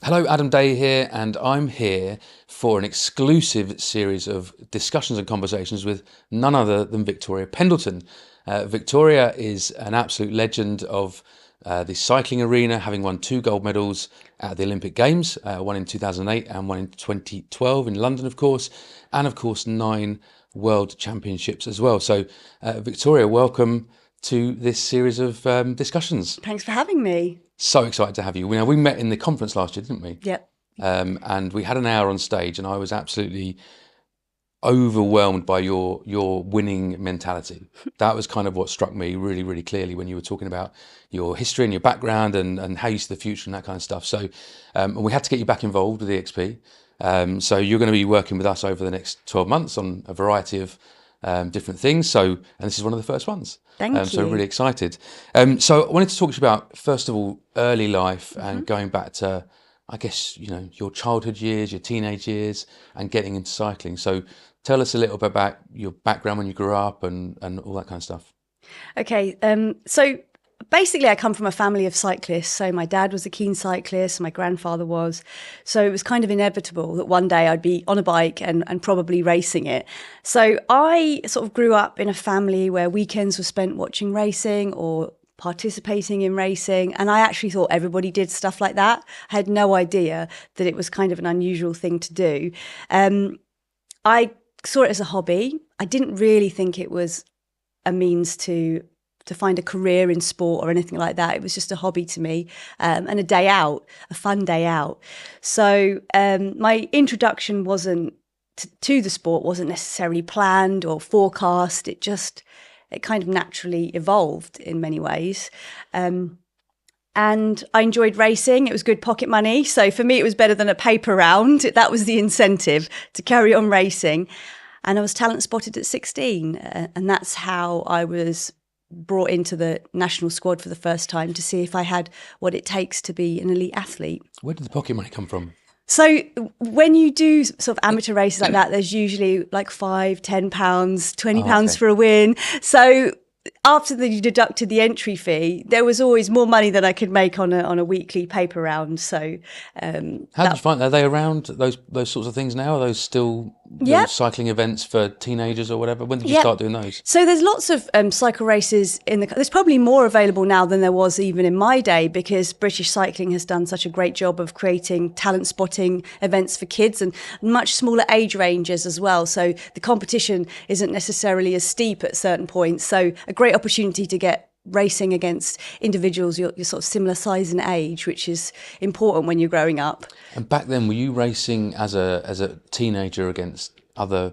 Hello, Adam Day here, and I'm here for an exclusive series of discussions and conversations with none other than Victoria Pendleton. Victoria is an absolute legend of the cycling arena, having won 2 gold medals at the Olympic Games, one in 2008 and one in 2012 in London, of course, and of course 9 World Championships as well. So, Victoria, welcome to this series of discussions. Thanks for having me. So excited to have you. We met in the conference last year, didn't we? Yep. And we had an hour on stage, and I was absolutely overwhelmed by your winning mentality. That was kind of what struck me really, really clearly when you were talking about your history and your background and how you see the future and that kind of stuff. So, and we had to get you back involved with eXp. So you're going to be working with us over the next 12 months on a variety of different things. So, and this is one of the first ones. Thank you. So really excited. So I wanted to talk to you about, first of all, early life and going back to, I guess, your childhood years, your teenage years, and getting into cycling. So tell us a little bit about your background when you grew up and all that kind of stuff. Okay. So basically, I come from a family of cyclists. So my dad was a keen cyclist, my grandfather was. So it was kind of inevitable that one day I'd be on a bike and probably racing it. So I sort of grew up in a family where weekends were spent watching racing or participating in racing. And I actually thought everybody did stuff like that. I had no idea that it was kind of an unusual thing to do. I saw it as a hobby. I didn't really think it was a means to find a career in sport or anything like that. It was just a hobby to me, and a day out, a fun day out. So my introduction wasn't to the sport wasn't necessarily planned or forecast. It kind of naturally evolved in many ways. And I enjoyed racing. It was good pocket money. So for me, it was better than a paper round. That was the incentive to carry on racing. And I was talent spotted at 16. And that's how I was brought into the national squad for the first time to see if I had what it takes to be an elite athlete. Where did the pocket money come from? So when you do sort of amateur races like that, there's usually like £5, £10, £20 for a win. So after you deducted the entry fee, there was always more money than I could make on a weekly paper round. So how did you find? Are they around those sorts of things now? Are those still those cycling events for teenagers or whatever? When did you start doing those? So there's lots of cycle races there's probably more available now than there was even in my day, because British cycling has done such a great job of creating talent spotting events for kids and much smaller age ranges as well. So the competition isn't necessarily as steep at certain points. So a great opportunity to get racing against individuals you're sort of similar size and age, which is important when you're growing up. And back then, were you racing as a teenager against other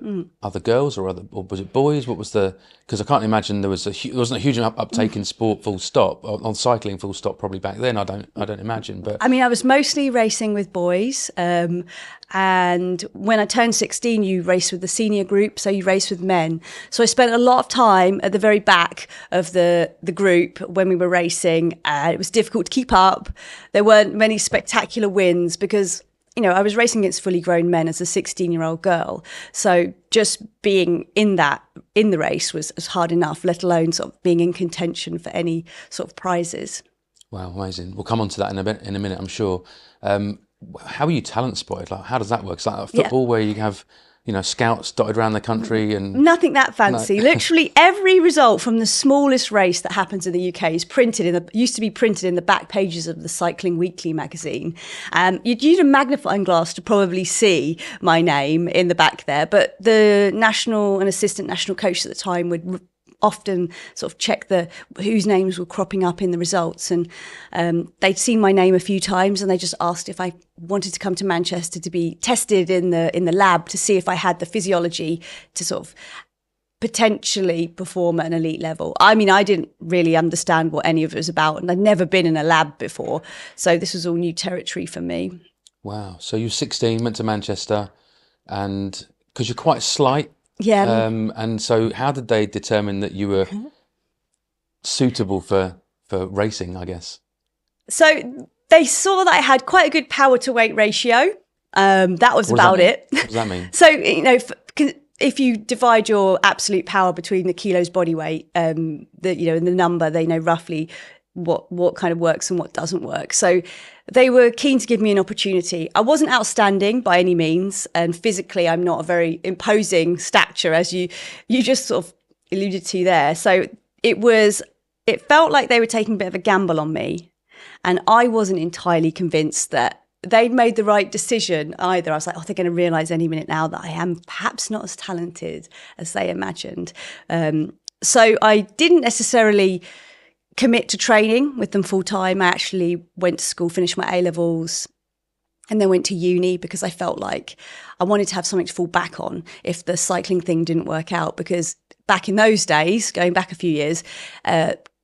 girls or was it boys? What was because I can't imagine there wasn't a huge uptake in sport full stop, on cycling full stop probably back then. I don't imagine. But I mean, I was mostly racing with boys, and when I turned 16, you race with the senior group, so you race with men. So I spent a lot of time at the very back of the group when we were racing. It was difficult to keep up. There weren't many spectacular wins because I was racing against fully grown men as a 16-year-old girl. So just being in the race was hard enough, let alone sort of being in contention for any sort of prizes. Wow, amazing. We'll come on to that in a minute, I'm sure. How are you talent spotted? Like, how does that work? It's like football where you have scouts dotted around the country and... Nothing that fancy. No. Literally every result from the smallest race that happens in the UK is used to be printed in the back pages of the Cycling Weekly magazine. You'd use a magnifying glass to probably see my name in the back there, but the national and assistant national coach at the time would often sort of check whose names were cropping up in the results, and they'd seen my name a few times, and they just asked if I wanted to come to Manchester to be tested in the lab to see if I had the physiology to sort of potentially perform at an elite level. I mean, I didn't really understand what any of it was about, and I'd never been in a lab before, so this was all new territory for me. Wow. So you were 16, went to Manchester, and because you're quite slight. Yeah. And so how did they determine that you were suitable for racing, I guess? So they saw that I had quite a good power to weight ratio. That was about it. What does that mean? So, if you divide your absolute power between the kilos body weight, and the number, they know roughly what kind of works and what doesn't work. So they were keen to give me an opportunity. I wasn't outstanding by any means, and physically I'm not a very imposing stature, as you just sort of alluded to there. So it felt like they were taking a bit of a gamble on me, and I wasn't entirely convinced that they'd made the right decision either. I was like, oh, they're going to realise any minute now that I am perhaps not as talented as they imagined. So I didn't necessarily commit to training with them full time. I actually went to school, finished my A-levels, and then went to uni because I felt like I wanted to have something to fall back on if the cycling thing didn't work out. Because back in those days, going back a few years,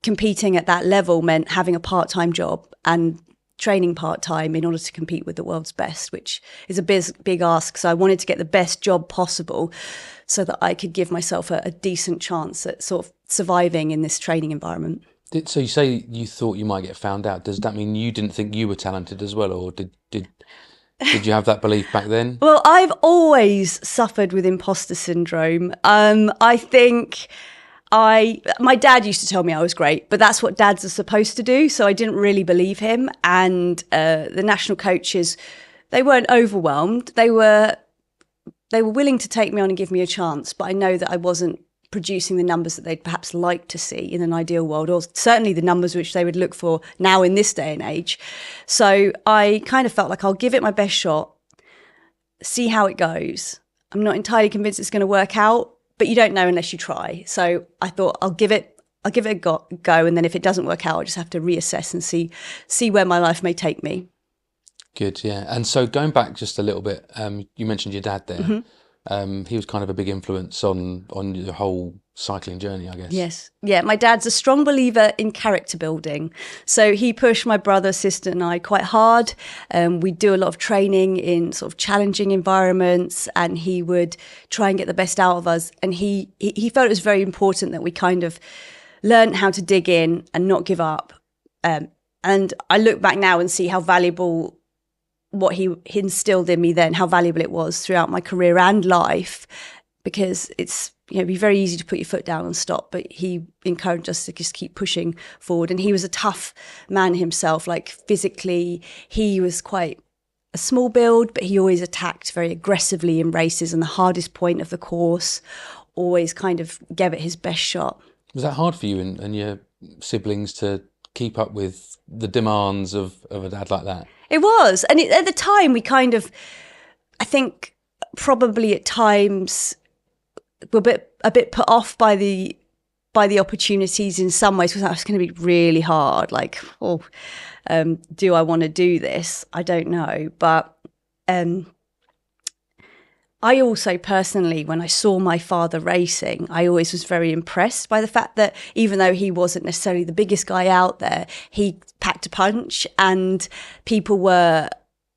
competing at that level meant having a part-time job and training part-time in order to compete with the world's best, which is a big ask. So I wanted to get the best job possible so that I could give myself a decent chance at sort of surviving in this training environment. So you say you thought you might get found out. Does that mean you didn't think you were talented as well, or did you have that belief back then? Well, I've always suffered with imposter syndrome. I think my dad used to tell me I was great, but that's what dads are supposed to do. So I didn't really believe him. And the national coaches, they weren't overwhelmed. They were willing to take me on and give me a chance, but I know that I wasn't producing the numbers that they'd perhaps like to see in an ideal world, or certainly the numbers which they would look for now in this day and age. So I kind of felt like I'll give it my best shot, see how it goes. I'm not entirely convinced it's going to work out, but you don't know unless you try. So I thought I'll give it a go, and then if it doesn't work out, I'll just have to reassess and see where my life may take me. Good, yeah. And so going back just a little bit, you mentioned your dad there. Mm-hmm. He was kind of a big influence on your whole cycling journey, I guess. Yes. Yeah, my dad's a strong believer in character building. So he pushed my brother, sister and I quite hard. We do a lot of training in sort of challenging environments, and he would try and get the best out of us. And he felt it was very important that we kind of learn how to dig in and not give up. And I look back now and see how valuable what he instilled in me then, how valuable it was throughout my career and life, because it's, it'd be very easy to put your foot down and stop, but he encouraged us to just keep pushing forward. And he was a tough man himself, like physically, he was quite a small build, but he always attacked very aggressively in races, and the hardest point of the course always kind of gave it his best shot. Was that hard for you and your siblings to keep up with the demands of a dad like that? It was. And at the time, we kind of, I think probably at times were a bit put off by the opportunities in some ways, because that was going to be really hard. Like, do I want to do this? I don't know. But I also personally, when I saw my father racing, I always was very impressed by the fact that even though he wasn't necessarily the biggest guy out there, he packed a punch, and people were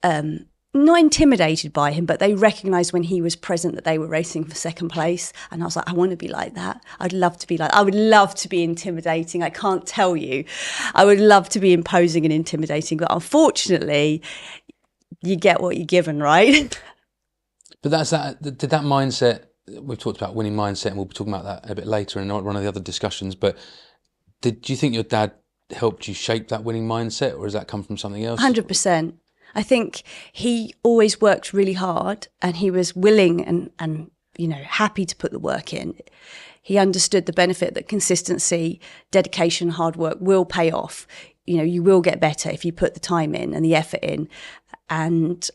not intimidated by him, but they recognised when he was present that they were racing for second place. And I was like, I want to be like that. I would love to be intimidating. I can't tell you. I would love to be imposing and intimidating, but unfortunately, you get what you're given, right? But did that mindset, we've talked about winning mindset, and we'll be talking about that a bit later in one of the other discussions, but do you think your dad helped you shape that winning mindset, or does that come from something else? 100%. I think he always worked really hard, and he was willing and happy to put the work in. He understood the benefit that consistency, dedication, hard work will pay off. You will get better if you put the time in and the effort in. And,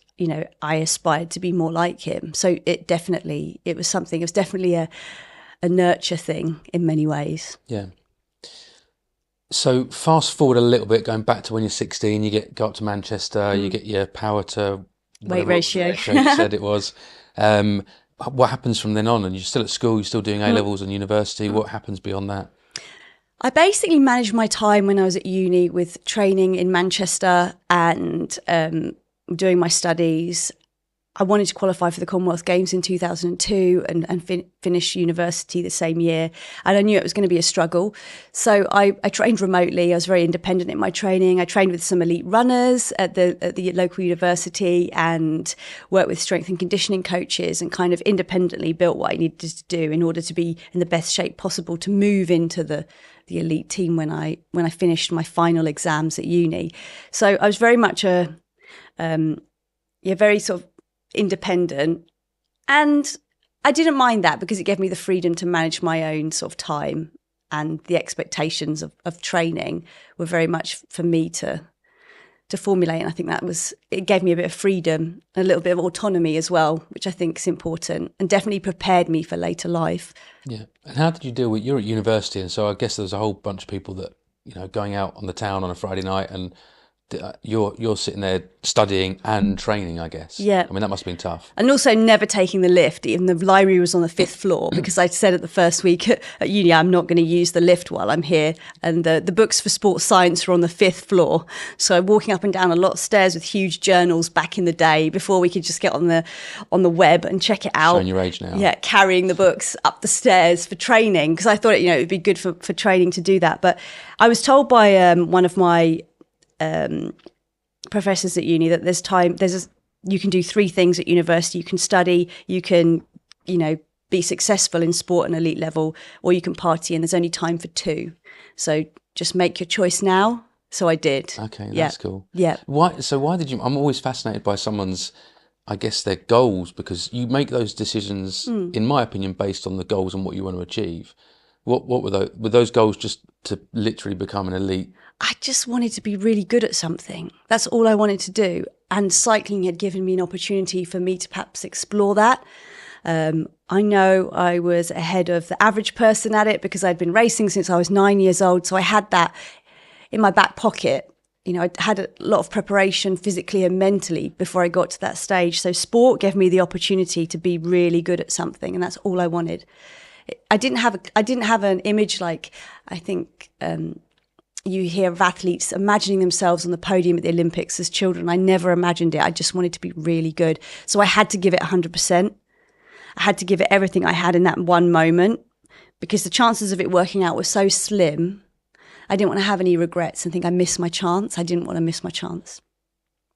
I aspired to be more like him. So it was definitely a nurture thing in many ways. Yeah. So fast forward a little bit, going back to when you're 16, you go up to Manchester, you get your power to weight ratio. You said it was. What happens from then on? And you're still at school, you're still doing A-levels and university. What happens beyond that? I basically managed my time when I was at uni with training in Manchester and doing my studies. I wanted to qualify for the Commonwealth Games in 2002 and finish university the same year. And I knew it was going to be a struggle. So I trained remotely. I was very independent in my training. I trained with some elite runners at the local university and worked with strength and conditioning coaches and kind of independently built what I needed to do in order to be in the best shape possible to move into the elite team when I finished my final exams at uni. So I was very much very sort of independent, and I didn't mind that because it gave me the freedom to manage my own sort of time, and the expectations of training were very much for me to formulate. And I think it gave me a bit of freedom, a little bit of autonomy as well, which I think is important and definitely prepared me for later life. Yeah. And how did you deal with, you're at university, and so I guess there's a whole bunch of people that, going out on the town on a Friday night, and you're sitting there studying and training, I guess. Yeah. I mean, that must have been tough. And also never taking the lift. Even the library was on the 5th floor because I said at the first week at uni, I'm not going to use the lift while I'm here. And the books for sports science were on the 5th floor. So walking up and down a lot of stairs with huge journals back in the day before we could just get on the web and check it out. Showing your age now. Yeah, carrying the books up the stairs for training because I thought, it would be good for training to do that. But I was told by one of my professors at uni that you can do 3 things at university. You can study, you can, be successful in sport and elite level, or you can party, and there's only time for 2. So just make your choice now. So I did. Okay, that's cool. Yeah. Why did you, I'm always fascinated by someone's, I guess, their goals, because you make those decisions, in my opinion, based on the goals and what you want to achieve. What were those? Were those goals just to literally become an elite? I just wanted to be really good at something. That's all I wanted to do. And cycling had given me an opportunity for me to perhaps explore that. I know I was ahead of the average person at it because I'd been racing since I was 9 years old. So I had that in my back pocket. I had a lot of preparation physically and mentally before I got to that stage. So sport gave me the opportunity to be really good at something, and that's all I wanted. I didn't have an image like, I think, you hear of athletes imagining themselves on the podium at the Olympics as children. I never imagined it. I just wanted to be really good. So I had to give it 100%. I had to give it everything I had in that one moment because the chances of it working out were so slim. I didn't want to have any regrets and think I missed my chance. I didn't want to miss my chance.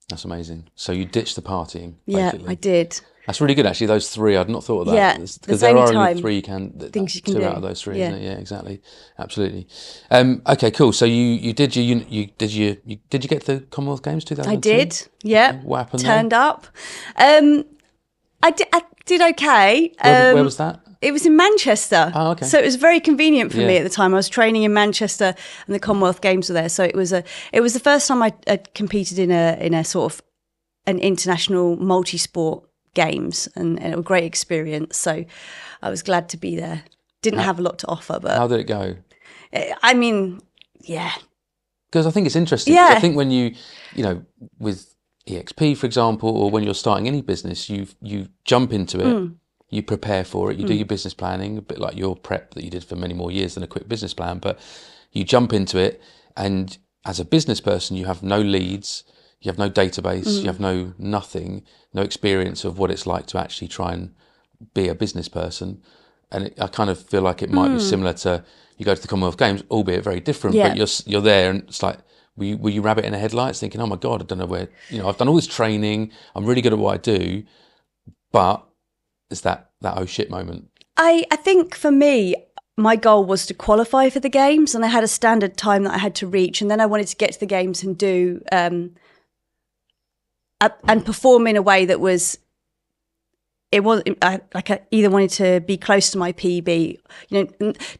That's amazing. So you ditched the partying, Yeah, basically. I did. That's really good, actually. Those 3, I'd not thought of that. Yeah, because there are only 3 things you can 2 do. out of those 3, Yeah. isn't it? Yeah, exactly, absolutely. Okay, cool. So you did did you get to the Commonwealth Games 2002? I did. Yeah. What happened? Turned up. I did okay. Where was that? It was in Manchester. Oh, okay. So it was very convenient for me at the time. I was training in Manchester, and the Commonwealth Games were there. So it was the first time I competed in a sort of an international multi-sport games, and it was a great experience. So I was glad to be there. Didn't have a lot to offer, but How did it go? I mean, yeah. Because I think it's interesting. Yeah. I think when you with eXp, for example, or when you're starting any business, you jump into it, you prepare for it, you do your business planning, a bit like your prep that you did for many more years than a quick business plan, but you jump into it, and as a business person, you have no leads, you have no database, you have nothing, no experience of what it's like to actually try and be a business person. And I kind of feel like it might be similar to, you go to the Commonwealth Games, albeit very different, but you're there, and it's like, were you rabbit in the headlights thinking, oh my God, I don't know where, I've done all this training, I'm really good at what I do, but it's that oh shit moment. I think for me, my goal was to qualify for the games, and I had a standard time that I had to reach, and then I wanted to get to the games and do and perform in a way that was. It was like I either wanted to be close to my PB,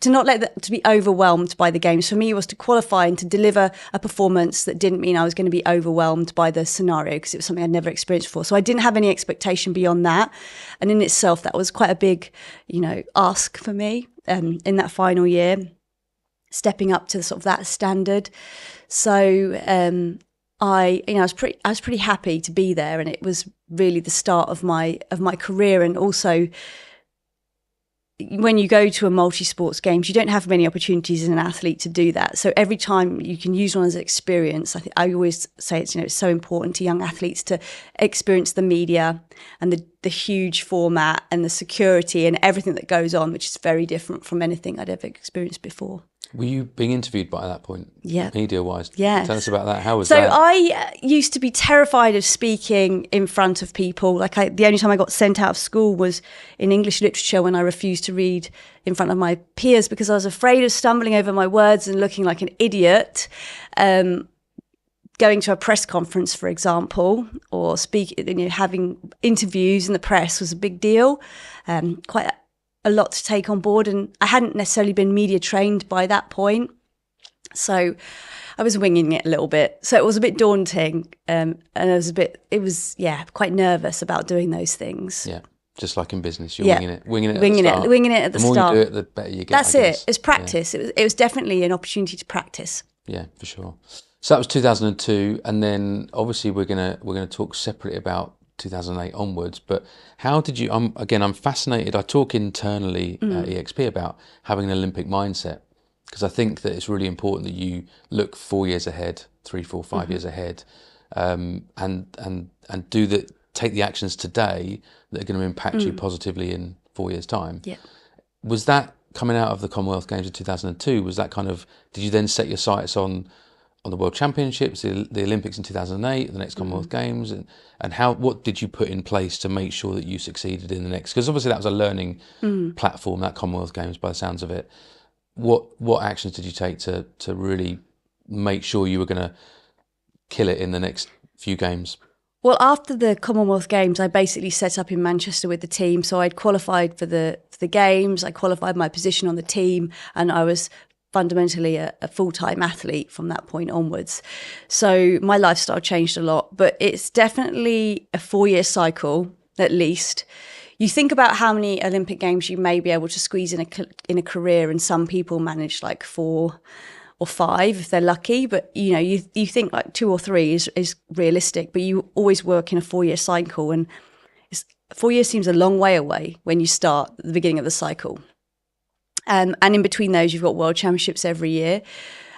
to not to be overwhelmed by the games. For me, it was to qualify and to deliver a performance that didn't mean I was going to be overwhelmed by the scenario, because it was something I'd never experienced before. So I didn't have any expectation beyond that, and in itself, that was quite a big, ask for me in that final year, stepping up to sort of that standard. So. I was pretty happy to be there, and it was really the start of my career, and also, when you go to a multi-sports games, you don't have many opportunities as an athlete to do that. So every time you can use one as an experience, I always say it's so important to young athletes to experience the media and the huge format and the security and everything that goes on, which is very different from anything I'd ever experienced before. Were you being interviewed by that point? Yeah. Media-wise? Yes. Tell us about that. How was that? that? So I used to be terrified of speaking in front of people. The only time I got sent out of school was in English literature when I refused to read in front of my peers because I was afraid of stumbling over my words and looking like an idiot. Going to a press conference, for example, or having interviews in the press was a big deal. Quite a lot to take on board, and I hadn't necessarily been media trained by that point, so I was winging it a little bit. So it was a bit daunting, and I was quite nervous about doing those things. Yeah, just like in business, you're winging it winging it at the start. The more you do it, the better you get. That's it. It's practice. Yeah. It was definitely an opportunity to practice. Yeah, for sure. So that was 2002, and then obviously we're gonna talk separately about 2008 onwards, but how did you, I'm fascinated. I talk internally at eXp about having an Olympic mindset, because I think that it's really important that you look 4 years ahead, 3, 4, 5 years ahead, and take the actions today that are going to impact you positively in 4 years' time. Yeah. Was that coming out of the Commonwealth Games in 2002? Was that did you then set your sights on the World Championships, the Olympics in 2008, the next Commonwealth Games, and what did you put in place to make sure that you succeeded in the next? Because obviously that was a learning platform, that Commonwealth Games, by the sounds of it. What actions did you take to really make sure you were going to kill it in the next few games? Well, after the Commonwealth Games, I basically set up in Manchester with the team. So I'd qualified for the games, I qualified my position on the team, and I was fundamentally a full-time athlete from that point onwards. So my lifestyle changed a lot, but it's definitely a 4-year cycle at least. You think about how many Olympic Games you may be able to squeeze in a career, and some people manage like 4 or 5 if they're lucky, but you think like 2 or 3 is realistic, but you always work in a 4-year cycle, and 4 years seems a long way away when you start at the beginning of the cycle. And in between those, you've got World Championships every year.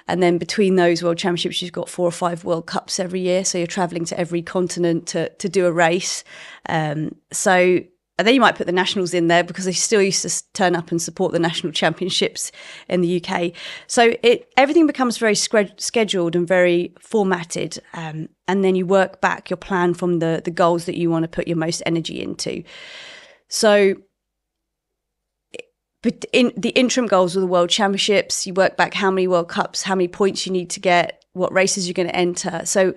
And then between those World Championships, you've got 4 or 5 World Cups every year. So you're travelling to every continent to do a race. And then you might put the nationals in there because they still used to turn up and support the national championships in the UK. So everything becomes very scheduled and very formatted. And then you work back your plan from the goals that you want to put your most energy into. So but in the interim goals of the World Championships, you work back how many World Cups, how many points you need to get, what races you're going to enter. So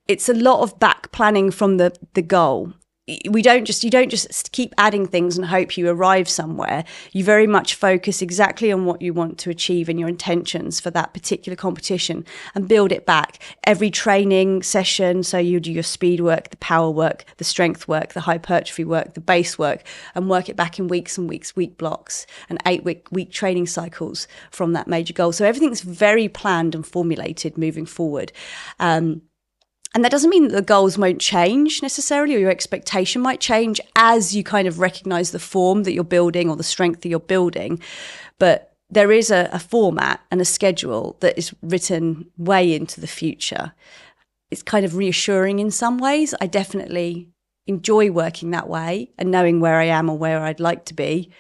it's a lot of back planning from the goal. You don't just keep adding things and hope you arrive somewhere. You very much focus exactly on what you want to achieve and your intentions for that particular competition, and build it back. Every training session, so you do your speed work, the power work, the strength work, the hypertrophy work, the base work, and work it back in weeks and weeks, week blocks, and 8-week training cycles from that major goal. So everything's very planned and formulated moving forward. And that doesn't mean that the goals won't change necessarily, or your expectation might change as you kind of recognise the form that you're building or the strength that you're building. But there is a format and a schedule that is written way into the future. It's kind of reassuring in some ways. I definitely enjoy working that way and knowing where I am or where I'd like to be,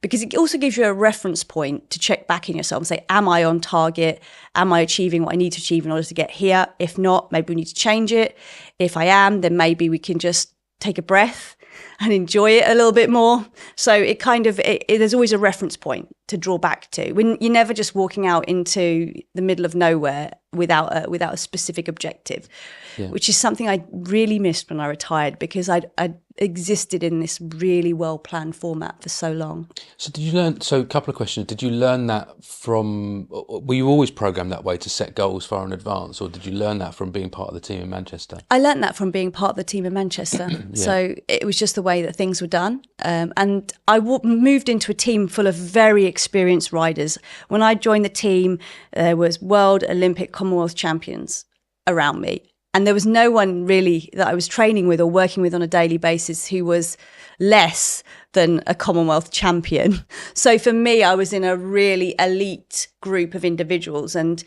because it also gives you a reference point to check back in yourself and say, am I on target? Am I achieving what I need to achieve in order to get here? If not, maybe we need to change it. If I am, then maybe we can just take a breath and enjoy it a little bit more. So it kind of, there's always a reference point to draw back to. When you're never just walking out into the middle of nowhere without a specific objective, which is something I really missed when I retired, because I'd existed in this really well-planned format for so long. So did you learn, a couple of questions, did you learn that from, were you always programmed that way to set goals far in advance, or did you learn that from being part of the team in Manchester? I learned that from being part of the team in Manchester. So it was just the way that things were done. And I moved into a team full of very experienced riders. When I joined the team, there was World, Olympic, Commonwealth champions around me. And there was no one really that I was training with or working with on a daily basis who was less than a Commonwealth champion. So for me, I was in a really elite group of individuals, and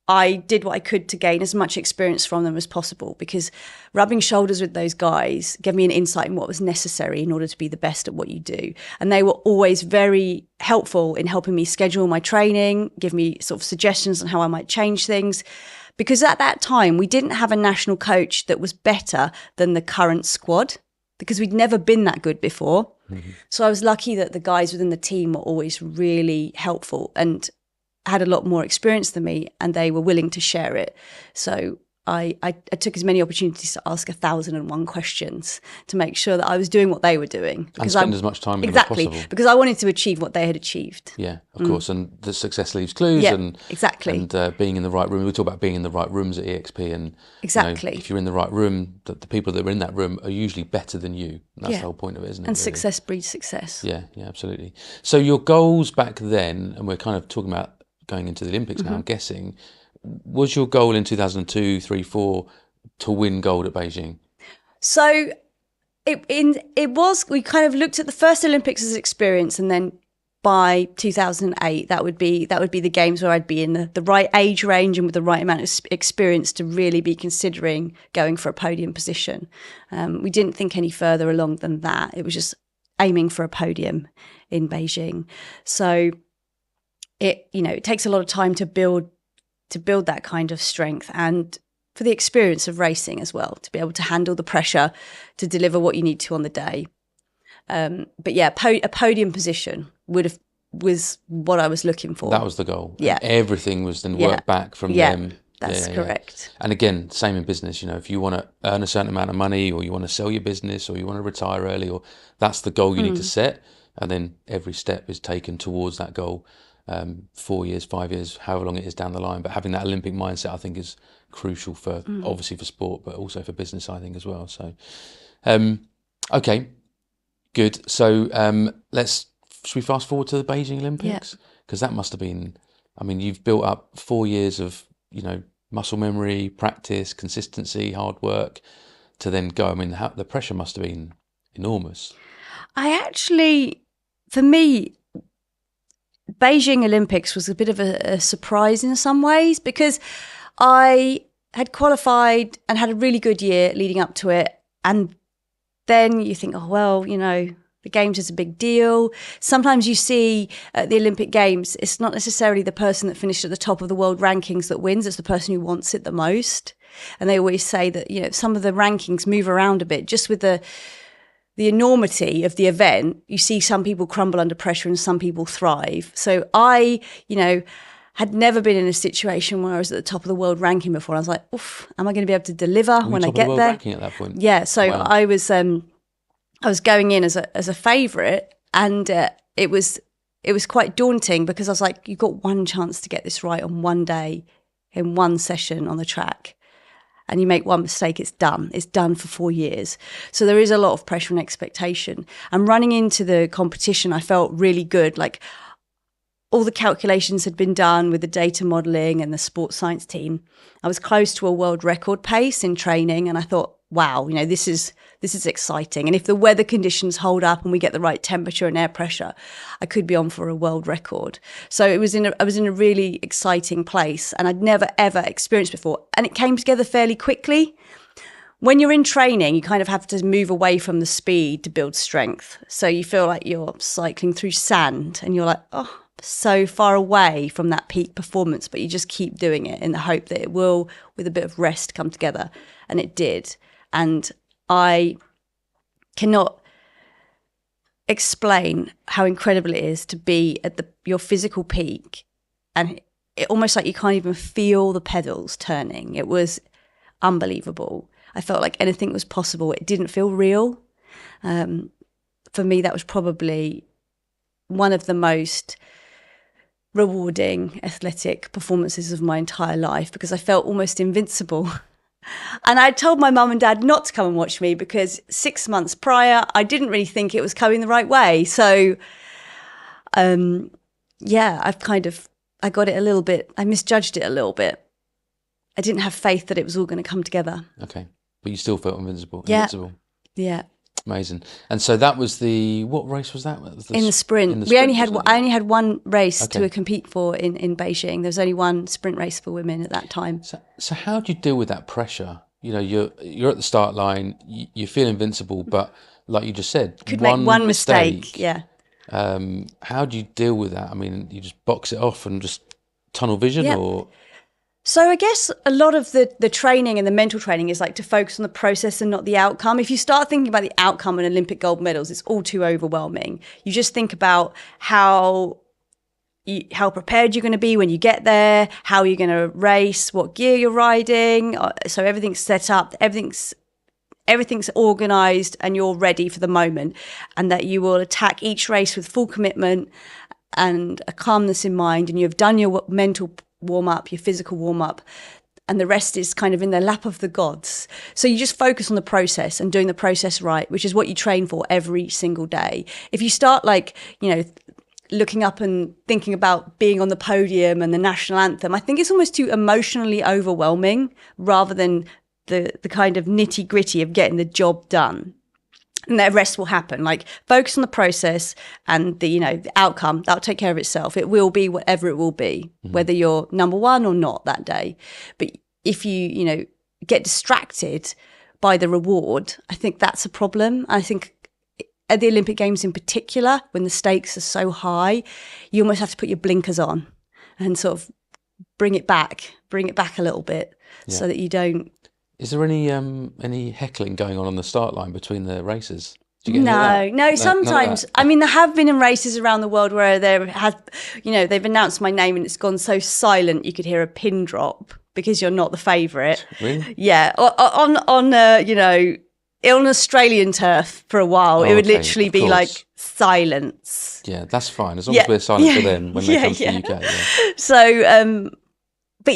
I did what I could to gain as much experience from them as possible, because rubbing shoulders with those guys gave me an insight in what was necessary in order to be the best at what you do. And they were always very helpful in helping me schedule my training, give me sort of suggestions on how I might change things. Because at that time, we didn't have a national coach that was better than the current squad, because we'd never been that good before. Mm-hmm. So I was lucky that the guys within the team were always really helpful and had a lot more experience than me, and they were willing to share it. So I took as many opportunities to ask 1,001 questions to make sure that I was doing what they were doing. And spend as much time with them as possible. Exactly, because I wanted to achieve what they had achieved. Yeah, of course. And the success leaves clues. Yeah, and exactly. And being in the right room. We talk about being in the right rooms at eXp. And exactly. If you're in the right room, the people that are in that room are usually better than you. That's the whole point of it, isn't it? And really? Success breeds success. Yeah, absolutely. So your goals back then, and we're kind of talking about going into the Olympics now, I'm guessing, was your goal in 2002, 3, 4 to win gold at Beijing? So it was, we kind of looked at the first Olympics as experience, and then by 2008, that would be the games where I'd be in the right age range and with the right amount of experience to really be considering going for a podium position. We didn't think any further along than that. It was just aiming for a podium in Beijing. So it takes a lot of time to build that kind of strength, and for the experience of racing as well, to be able to handle the pressure to deliver what you need to on the day. But yeah, a podium position was what I was looking for. That was the goal. Yeah. And everything was then worked back from them. That's correct. And again, same in business. If you want to earn a certain amount of money, or you want to sell your business, or you want to retire early, or that's the goal you need to set. And then every step is taken towards that goal. 4 years, 5 years, however long it is down the line. But having that Olympic mindset, I think, is crucial for obviously for sport, but also for business, I think, as well. So, okay, good. So should we fast forward to the Beijing Olympics? Because that must have been, you've built up 4 years of, muscle memory, practice, consistency, hard work to then go. The pressure must have been enormous. For me, Beijing Olympics was a bit of a surprise in some ways, because I had qualified and had a really good year leading up to it. And then you think, oh, well, the Games is a big deal. Sometimes you see at the Olympic Games, it's not necessarily the person that finished at the top of the world rankings that wins, it's the person who wants it the most. And they always say that, some of the rankings move around a bit just with the enormity of the event. You see some people crumble under pressure and some people thrive. So I, had never been in a situation where I was at the top of the world ranking before. I was like, oof, am I going to be able to deliver when I get there? Ranking at that point? Yeah. So wow. I was going in as a favourite, and it was quite daunting, because I was like, you've got one chance to get this right on one day in one session on the track. And you make one mistake, it's done. It's done for 4 years. So there is a lot of pressure and expectation. And running into the competition, I felt really good. Like, all the calculations had been done with the data modelling and the sports science team. I was close to a world record pace in training, and I thought, wow, this is exciting. And if the weather conditions hold up and we get the right temperature and air pressure, I could be on for a world record. So I was in a really exciting place, and I'd never ever experienced before. And it came together fairly quickly. When you're in training, you kind of have to move away from the speed to build strength. So you feel like you're cycling through sand, and you're like, oh, so far away from that peak performance, but you just keep doing it in the hope that it will, with a bit of rest, come together. And it did. And I cannot explain how incredible it is to be at your physical peak, and it almost like you can't even feel the pedals turning. It was unbelievable. I felt like anything was possible. It didn't feel real. For me, that was probably one of the most rewarding athletic performances of my entire life, because I felt almost invincible. And I told my mum and dad not to come and watch me, because 6 months prior, I didn't really think it was going the right way. So, I got it a little bit, I misjudged it a little bit. I didn't have faith that it was all going to come together. Okay. But you still felt invincible. Yeah. Invincible. Yeah. Amazing. And so that was what race was that? In the sprint. In the sprint, I only had one race Okay. to compete for in Beijing. There was only one sprint race for women at that time. So how do you deal with that pressure? You know, you're at the start line, you feel invincible, but like you just said, Could make one mistake. Yeah. How do you deal with that? I mean, you just box it off and just tunnel vision, Yeah. or So I guess a lot of the training and the mental training is like to focus on the process and not the outcome. If you start thinking about the outcome and Olympic gold medals, it's all too overwhelming. You just think about how prepared you're going to be when you get there, how you're going to race, what gear you're riding. So everything's set up, everything's organized, and you're ready for the moment, and that you will attack each race with full commitment and a calmness in mind, and you've done your mental warm up, your physical warm up, and the rest is kind of in the lap of the gods. So you just focus on the process and doing the process right, which is what you train for every single day. If you start looking up and thinking about being on the podium and the national anthem, I think it's almost too emotionally overwhelming rather than the kind of nitty gritty of getting the job done. And the rest will happen. Like, focus on the process and the outcome. That'll take care of itself. It will be whatever it will be, whether you're number one or not that day. But if you get distracted by the reward, I think that's a problem. I think at the Olympic Games in particular, when the stakes are so high, you almost have to put your blinkers on and sort of bring it back a little bit, so that you don't. Is there any heckling going on the start line between the races? Do you get any of that? No. Sometimes, I mean, there have been in races around the world where they've announced my name and it's gone so silent you could hear a pin drop because you're not the favourite. Really? Yeah, on Australian turf for a while, it would literally be like silence. Yeah, that's fine as long as we're silent for them when they come to the UK. Yeah. So, but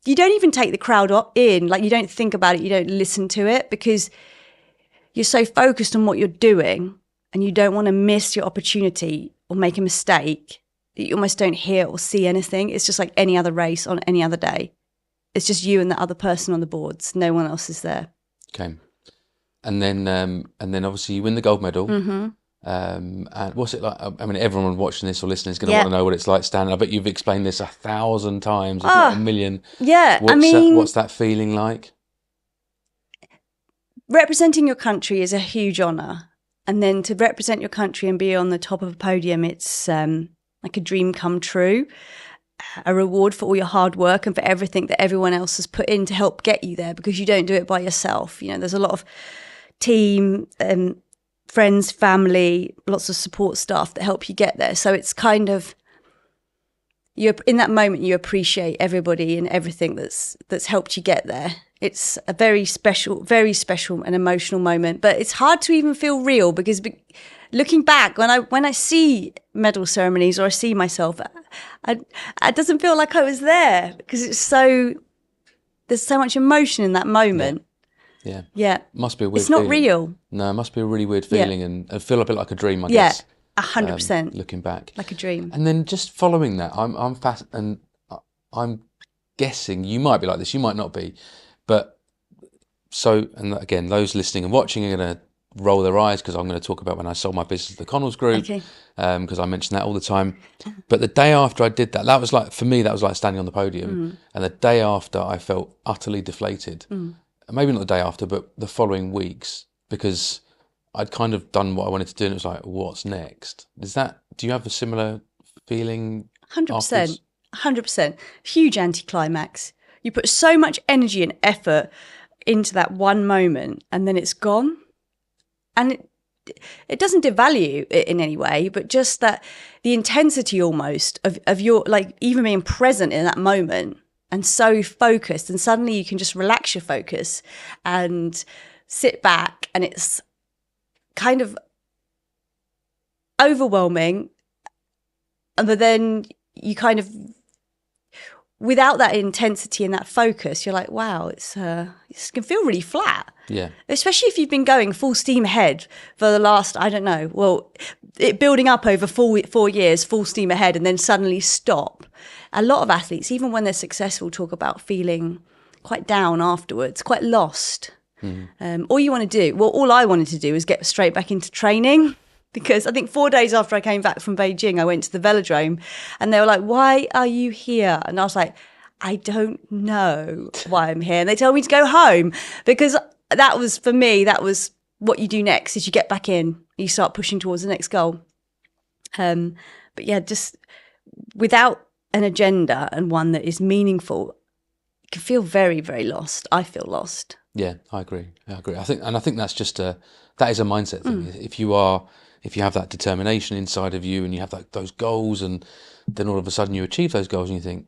you don't even take the crowd in. Like, you don't think about it, you don't listen to it, because you're so focused on what you're doing and you don't want to miss your opportunity or make a mistake that you almost don't hear or see anything. It's just like any other race on any other day. It's just you and the other person on the boards. No one else is there. Okay. And then obviously you win the gold medal. Mm-hmm. And what's it like? I mean, everyone watching this or listening is going to want to know what it's like standing. I bet you've explained this 1,000 times, if not a million. Yeah, what's that feeling like? Representing your country is a huge honour, and then to represent your country and be on the top of a podium, it's like a dream come true, a reward for all your hard work and for everything that everyone else has put in to help get you there, because you don't do it by yourself. There's a lot of team, friends, family, lots of support staff that help you get there. So it's kind of, in that moment, you appreciate everybody and everything that's helped you get there. It's a very special and emotional moment, but it's hard to even feel real, because looking back, when I see medal ceremonies or I see myself, it doesn't feel like I was there, because there's so much emotion in that moment. Yeah. Yeah. Must be a weird It's not feeling. Real. No, it must be a really weird feeling and feel a bit like a dream, I guess. Yeah, 100%. Looking back. Like a dream. And then just following that, I'm guessing you might be like this, you might not be. But and again, those listening and watching are going to roll their eyes, because I'm going to talk about when I sold my business to the Connells Group, because I mention that all the time. But the day after I did that, for me, that was like standing on the podium. And the day after, I felt utterly deflated. Maybe not the day after, but the following weeks, because I'd kind of done what I wanted to do, and it was like, what's next? Do you have a similar feeling? 100%. 100%. Huge anticlimax. You put so much energy and effort into that one moment, and then it's gone. And it doesn't devalue it in any way, but just that the intensity almost of your, like, even being present in that moment and so focused, and suddenly you can just relax your focus and sit back, and it's kind of overwhelming. But then you kind of, without that intensity and that focus, you're like, wow, it can feel really flat. Yeah. Especially if you've been going full steam ahead for the last, I don't know, building up over 4 years, full steam ahead, and then suddenly stop. a lot of athletes, even when they're successful, talk about feeling quite down afterwards, quite lost. All you want to do, well, all I wanted to do was get straight back into training. Because I think 4 days after I came back from Beijing, I went to the velodrome and they were like, why are you here? And I was like, I don't know why I'm here. And they told me to go home because that was, for me, that was what you do next is you get back in, you start pushing towards the next goal. But yeah, just without an agenda and one that is meaningful, you can feel very, very lost. I feel lost. Yeah, I agree. I think that's just that is a mindset thing. If you have that determination inside of you and you have those goals, and then all of a sudden you achieve those goals and you think,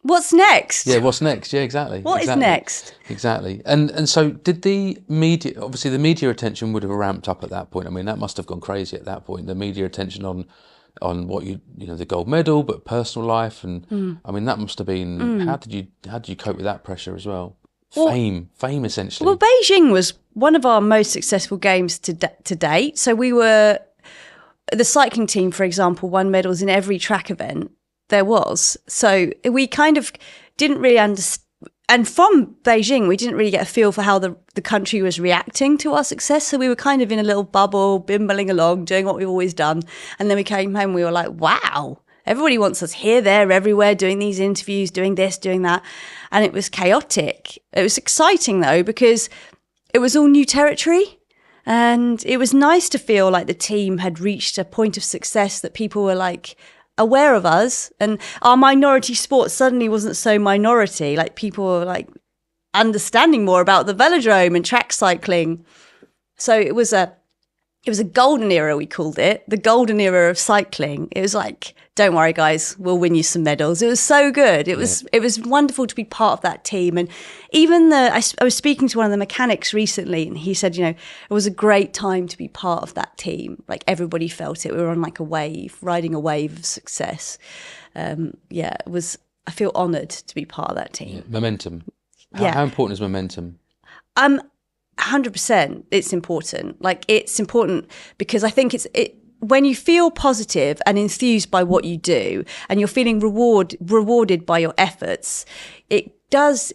what's next? Yeah, what's next? Yeah, exactly. What is next? Exactly. And so did the media, obviously the media attention would have ramped up at that point. I mean, that must have gone crazy at that point. The media attention on what the gold medal, but personal life. And I mean, that must have been, how did you cope with that pressure as well? Fame essentially. Well, Beijing was one of our most successful games to date. So we were, the cycling team, for example, won medals in every track event there was. So we kind of didn't really understand. And from Beijing, we didn't really get a feel for how the country was reacting to our success. So we were kind of in a little bubble, bimbling along, doing what we've always done. And then we came home, we were like, wow. Everybody wants us here, there, everywhere, doing these interviews, doing this, doing that. And it was chaotic. It was exciting, though, because it was all new territory. And it was nice to feel like the team had reached a point of success that people were like aware of us. And our minority sport suddenly wasn't so minority. Like people were like understanding more about the velodrome and track cycling. So it was a golden era, we called it, the golden era of cycling. It was like, don't worry, guys, we'll win you some medals. It was so good. It was wonderful to be part of that team. And even I was speaking to one of the mechanics recently, and he said, it was a great time to be part of that team. Like everybody felt it. We were on like a wave, riding a wave of success. It was. I feel honoured to be part of that team. Yeah. Momentum. How important is momentum? 100%. It's important. Like it's important because I think when you feel positive and enthused by what you do and you're feeling rewarded by your efforts, it does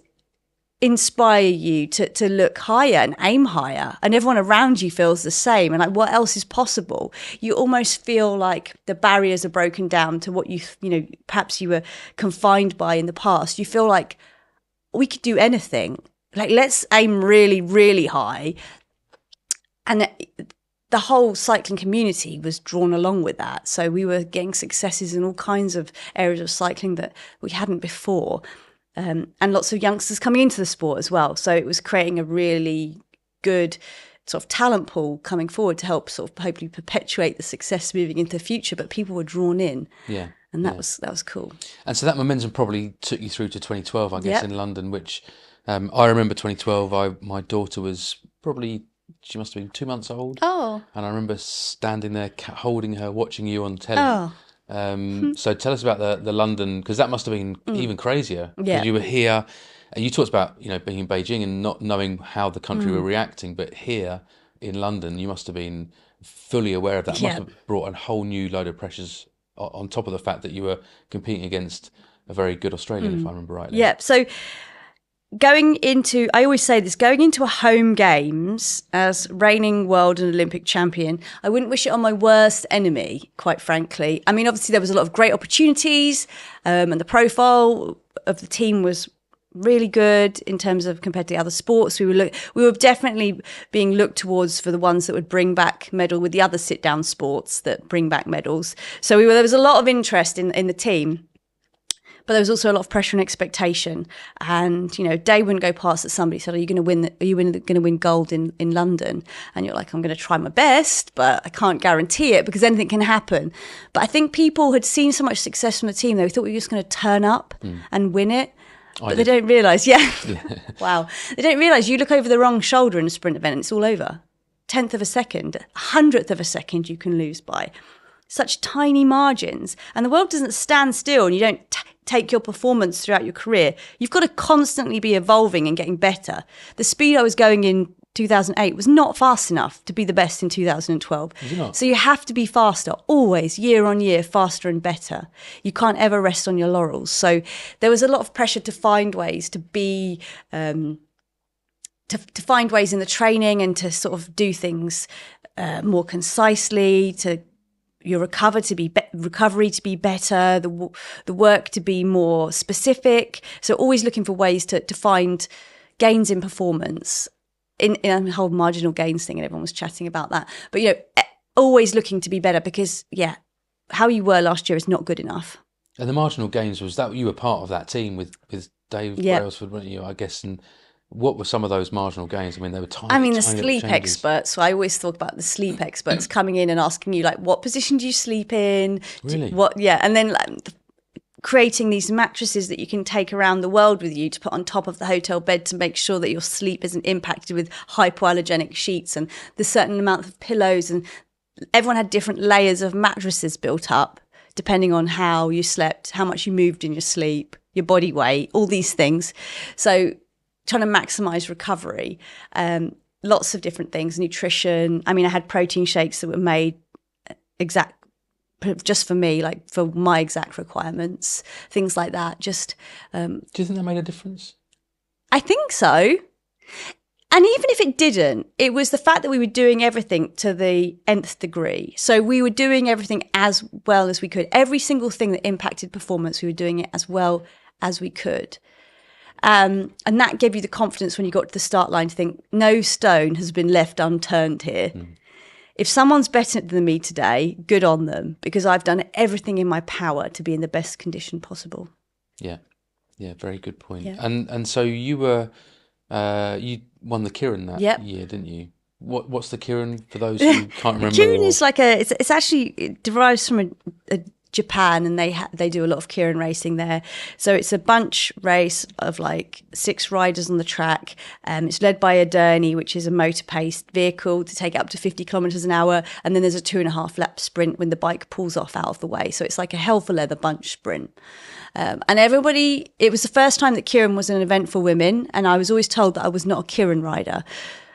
inspire you to look higher and aim higher, and everyone around you feels the same, and like what else is possible. You almost feel like the barriers are broken down to what perhaps you were confined by in the past. You feel like we could do anything. Like, let's aim really, really high. And the whole cycling community was drawn along with that. So we were getting successes in all kinds of areas of cycling that we hadn't before. And lots of youngsters coming into the sport as well. So it was creating a really good sort of talent pool coming forward to help sort of hopefully perpetuate the success moving into the future. But people were drawn in. Yeah. And that was cool. And so that momentum probably took you through to 2012, I guess, in London, which... I remember 2012, my daughter was she must have been 2 months old. Oh. And I remember standing there holding her, watching you on telly. Oh. So tell us about the London, because that must have been even crazier. Yeah. Because you were here, and you talked about, being in Beijing and not knowing how the country were reacting, but here in London, you must have been fully aware of that. It must have brought a whole new load of pressures on top of the fact that you were competing against a very good Australian, if I remember rightly. Yeah, so... I always say this, going into a home games as reigning world and Olympic champion, I wouldn't wish it on my worst enemy, quite frankly. I mean, obviously there was a lot of great opportunities, and the profile of the team was really good in terms of compared to the other sports. We were definitely being looked towards for the ones that would bring back medal with the other sit-down sports that bring back medals. So there was a lot of interest in the team. But there was also a lot of pressure and expectation. And, a day wouldn't go past that somebody said, are you going to win gold in London? And you're like, I'm going to try my best, but I can't guarantee it because anything can happen. But I think people had seen so much success from the team, they thought we were just going to turn up and win it. But they don't realise, wow. They don't realise you look over the wrong shoulder in a sprint event and it's all over. 10th of a second, 100th of a second you can lose by. Such tiny margins. And the world doesn't stand still, and you don't take your performance throughout your career. You've got to constantly be evolving and getting better. The speed I was going in 2008 was not fast enough to be the best in 2012. Is it not? So you have to be faster, always, year on year, faster and better. You can't ever rest on your laurels. So there was a lot of pressure to find ways to be, to find ways in the training and to sort of do things more concisely, to your recovery to be better, the work to be more specific. So always looking for ways to find gains in performance. In the whole marginal gains thing, and everyone was chatting about that. But, always looking to be better because, how you were last year is not good enough. And the marginal gains, was that you were part of that team with Dave Brailsford, weren't you, I guess? And what were some of those marginal gains? I mean, they were tiny. The sleep experts. So I always thought about the sleep experts coming in and asking you, like, what position do you sleep in? Really? And then creating these mattresses that you can take around the world with you to put on top of the hotel bed to make sure that your sleep isn't impacted with hypoallergenic sheets, and the certain amount of pillows, and everyone had different layers of mattresses built up depending on how you slept, how much you moved in your sleep, your body weight, all these things. So trying to maximize recovery, lots of different things, nutrition. I had protein shakes that were made just for me, like for my exact requirements, things like that. Just do you think that made a difference? I think so. And even if it didn't, it was the fact that we were doing everything to the nth degree. So we were doing everything as well as we could. Every single thing that impacted performance, we were doing it as well as we could. And that gave you the confidence when you got to the start line to think, no stone has been left unturned here. If someone's better than me today, good on them, because I've done everything in my power to be in the best condition possible. Yeah, very good point. Yeah. And so you were, you won the Kirin that year, didn't you? What's the Kirin for those who can't remember? Kirin is like it's actually, it derives from a Japan, and they do a lot of Kirin racing there. So it's a bunch race of like 6 riders on the track. It's led by a Derny, which is a motor-paced vehicle to take it up to 50 kilometres an hour. And then there's a 2.5 lap sprint when the bike pulls off out of the way. So it's like a hell for leather bunch sprint. And it was the first time that Kirin was an event for women. And I was always told that I was not a Kirin rider.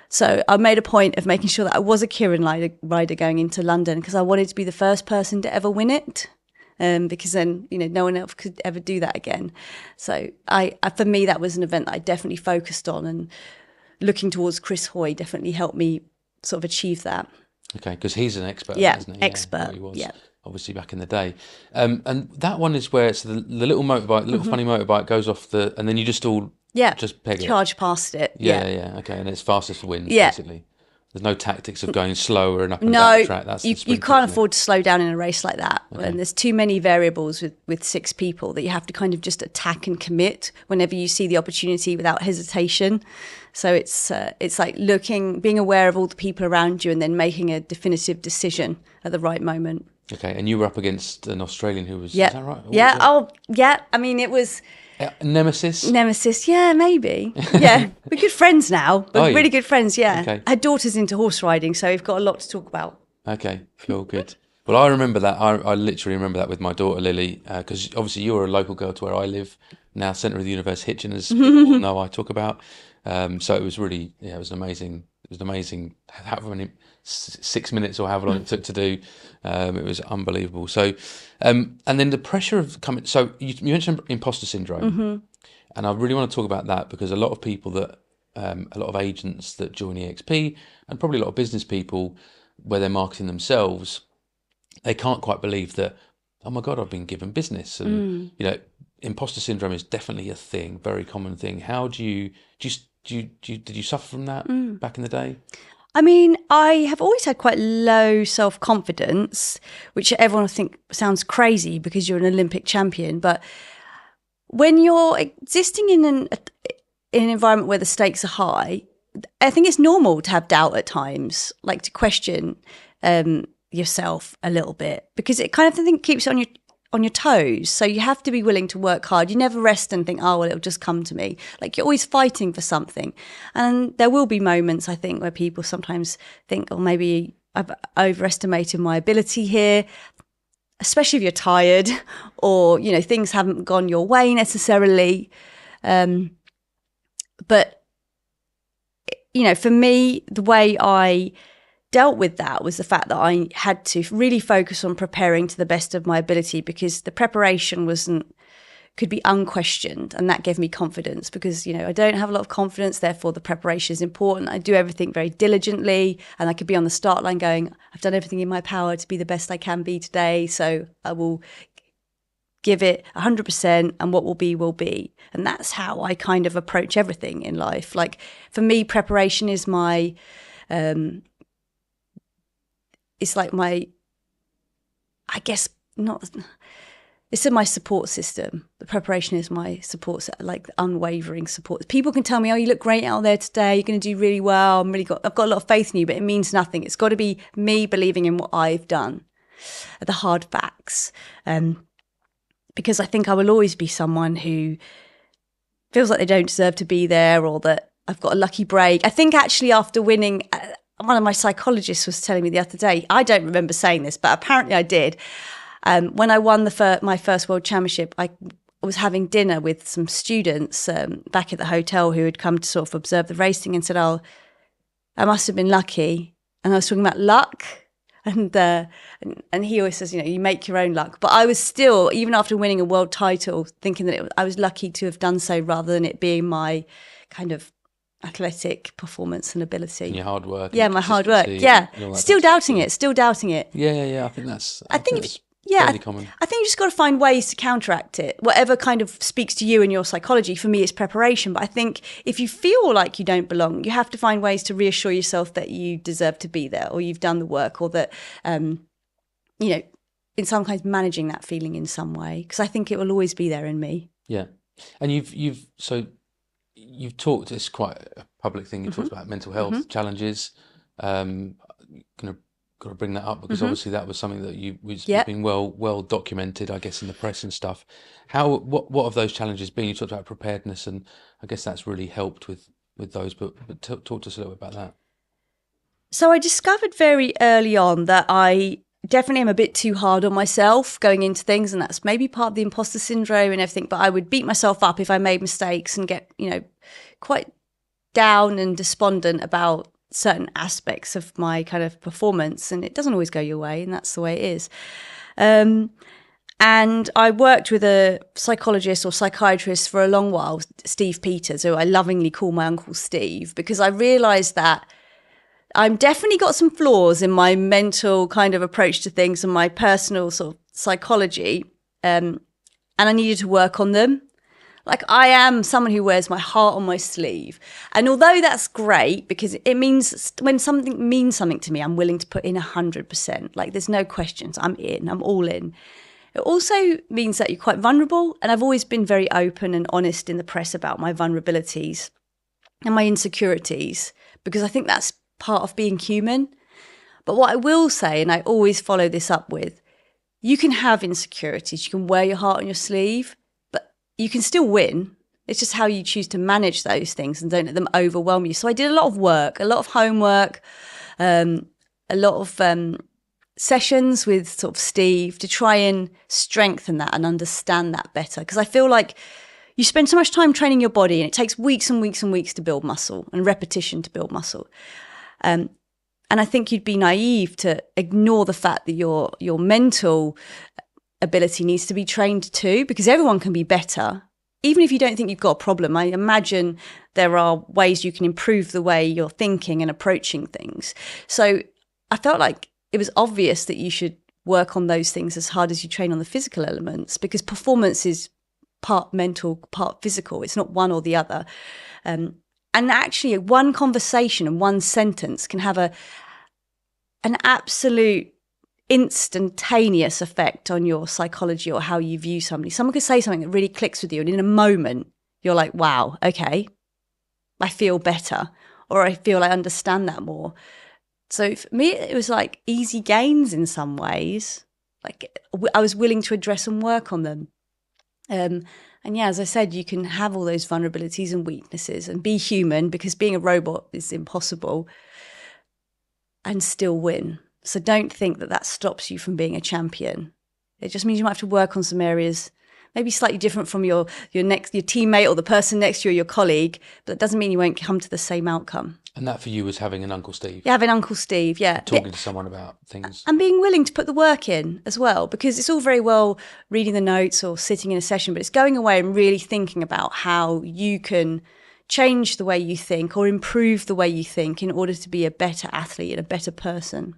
So I made a point of making sure that I was a Kirin rider going into London, because I wanted to be the first person to ever win it. Because then, no one else could ever do that again. So for me, that was an event that I definitely focused on, and looking towards Chris Hoy definitely helped me sort of achieve that. Okay, because he's an expert, isn't he? Expert. He was, obviously, back in the day. And that one is where it's the little motorbike, funny motorbike goes off and then you just all just peg it. Charge past it. Yeah. Okay, and it's fastest wins, basically. There's no tactics of going slower and up and down the track. That's you can't afford to slow down in a race like that. Okay. And there's too many variables with 6 people that you have to kind of just attack and commit whenever you see the opportunity without hesitation. So it's like being aware of all the people around you and then making a definitive decision at the right moment. Okay, and you were up against an Australian who was, is that right? It was... Nemesis? Yeah, maybe. Yeah, we're good friends now. We're really good friends, yeah. Okay. Her daughter's into horse riding, so we've got a lot to talk about. Okay, cool, good. Well, I remember that. I literally remember that with my daughter, Lily, because obviously you're a local girl to where I live, now centre of the universe, Hitchin, as people know I talk about. So it was really, it was amazing. It was amazing however many 6 minutes or however long it took to do. It was unbelievable. So, and then the pressure of coming. So you mentioned imposter syndrome, and I really want to talk about that, because a lot of people that, a lot of agents that join eXp, and probably a lot of business people where they're marketing themselves, they can't quite believe that, oh my God, I've been given business. And, imposter syndrome is definitely a thing, very common thing. How did you suffer from that back in the day? I have always had quite low self-confidence, which everyone think sounds crazy because you're an Olympic champion. But when you're existing in an environment where the stakes are high, I think it's normal to have doubt at times, like to question yourself a little bit, because it kind of, I think, keeps you on your toes. So you have to be willing to work hard. You never rest and think, oh, well, it'll just come to me. Like, you're always fighting for something. And there will be moments, I think, where people sometimes think, oh, maybe I've overestimated my ability here, especially if you're tired or, things haven't gone your way necessarily. But for me, the way I dealt with that was the fact that I had to really focus on preparing to the best of my ability, because the preparation could be unquestioned, and that gave me confidence, because I don't have a lot of confidence, therefore the preparation is important. I do everything very diligently, and I could be on the start line going, I've done everything in my power to be the best I can be today, so I will give it 100%, and what will be will be. And that's how I kind of approach everything in life. Like, for me, preparation is my it's like my, I guess, not, it's in my support system. The preparation is my support, like unwavering support. People can tell me, oh, you look great out there today, you're going to do really well, I've got a lot of faith in you, but it means nothing. It's got to be me believing in what I've done, the hard facts. Because I think I will always be someone who feels like they don't deserve to be there, or that I've got a lucky break. I think actually after winning, one of my psychologists was telling me the other day, I don't remember saying this, but apparently I did. When I won my first World Championship, I was having dinner with some students back at the hotel who had come to sort of observe the racing, and said, oh, I must have been lucky. And I was talking about luck. And he always says, you make your own luck. But I was still, even after winning a world title, thinking that I was lucky to have done so, rather than it being my kind of athletic performance and ability. And your hard work. Yeah, my hard work. Yeah. Still doubting it. Yeah. I think that's fairly common. I think you just got to find ways to counteract it. Whatever kind of speaks to you and your psychology. For me, it's preparation. But I think if you feel like you don't belong, you have to find ways to reassure yourself that you deserve to be there, or you've done the work, or that, in some kind of managing that feeling in some way. Because I think it will always be there in me. Yeah. And you've talked, it's quite a public thing, you've talked about mental health challenges. Got to bring that up, because obviously that was something that you've been well documented, I guess, in the press and stuff. What have those challenges been? You talked about preparedness, and I guess that's really helped with those. But talk to us a little bit about that. So I discovered very early on that I definitely am a bit too hard on myself going into things, and that's maybe part of the imposter syndrome and everything. But I would beat myself up if I made mistakes, and get quite down and despondent about certain aspects of my kind of performance, and it doesn't always go your way, and that's the way it is. And I worked with a psychologist or psychiatrist for a long while, Steve Peters, who I lovingly call my Uncle Steve, because I realised that I've definitely got some flaws in my mental kind of approach to things and my personal sort of psychology, and I needed to work on them. Like, I am someone who wears my heart on my sleeve. And although that's great, because it means when something means something to me, I'm willing to put in 100%. Like, there's no questions. I'm all in. It also means that you're quite vulnerable. And I've always been very open and honest in the press about my vulnerabilities and my insecurities, because I think that's part of being human. But what I will say, and I always follow this up with, you can have insecurities. You can wear your heart on your sleeve, you can still win. It's just how you choose to manage those things and don't let them overwhelm you. So I did a lot of work, a lot of homework, a lot of sessions with sort of Steve to try and strengthen that and understand that better. Because I feel like you spend so much time training your body, and it takes weeks and weeks and weeks to build muscle, and repetition to build muscle. And I think you'd be naive to ignore the fact that your mental ability needs to be trained too, because everyone can be better. Even if you don't think you've got a problem, I imagine there are ways you can improve the way you're thinking and approaching things. So I felt like it was obvious that you should work on those things as hard as you train on the physical elements, because performance is part mental, part physical. It's not one or the other. And actually, one conversation and one sentence can have an absolute instantaneous effect on your psychology or how you view somebody. Someone could say something that really clicks with you, and in a moment you're like, wow, okay, I feel better, or I feel I understand that more. So for me, it was like easy gains in some ways. Like, I was willing to address and work on them. And yeah, as I said, you can have all those vulnerabilities and weaknesses and be human, because being a robot is impossible, and still win. So don't think that stops you from being a champion. It just means you might have to work on some areas maybe slightly different from your teammate or the person next to you or your colleague, but that doesn't mean you won't come to the same outcome. And that for you was having an Uncle Steve. Yeah, having Uncle Steve, yeah. Talking to someone about things. And being willing to put the work in as well, because it's all very well reading the notes or sitting in a session, but it's going away and really thinking about how you can change the way you think or improve the way you think in order to be a better athlete and a better person.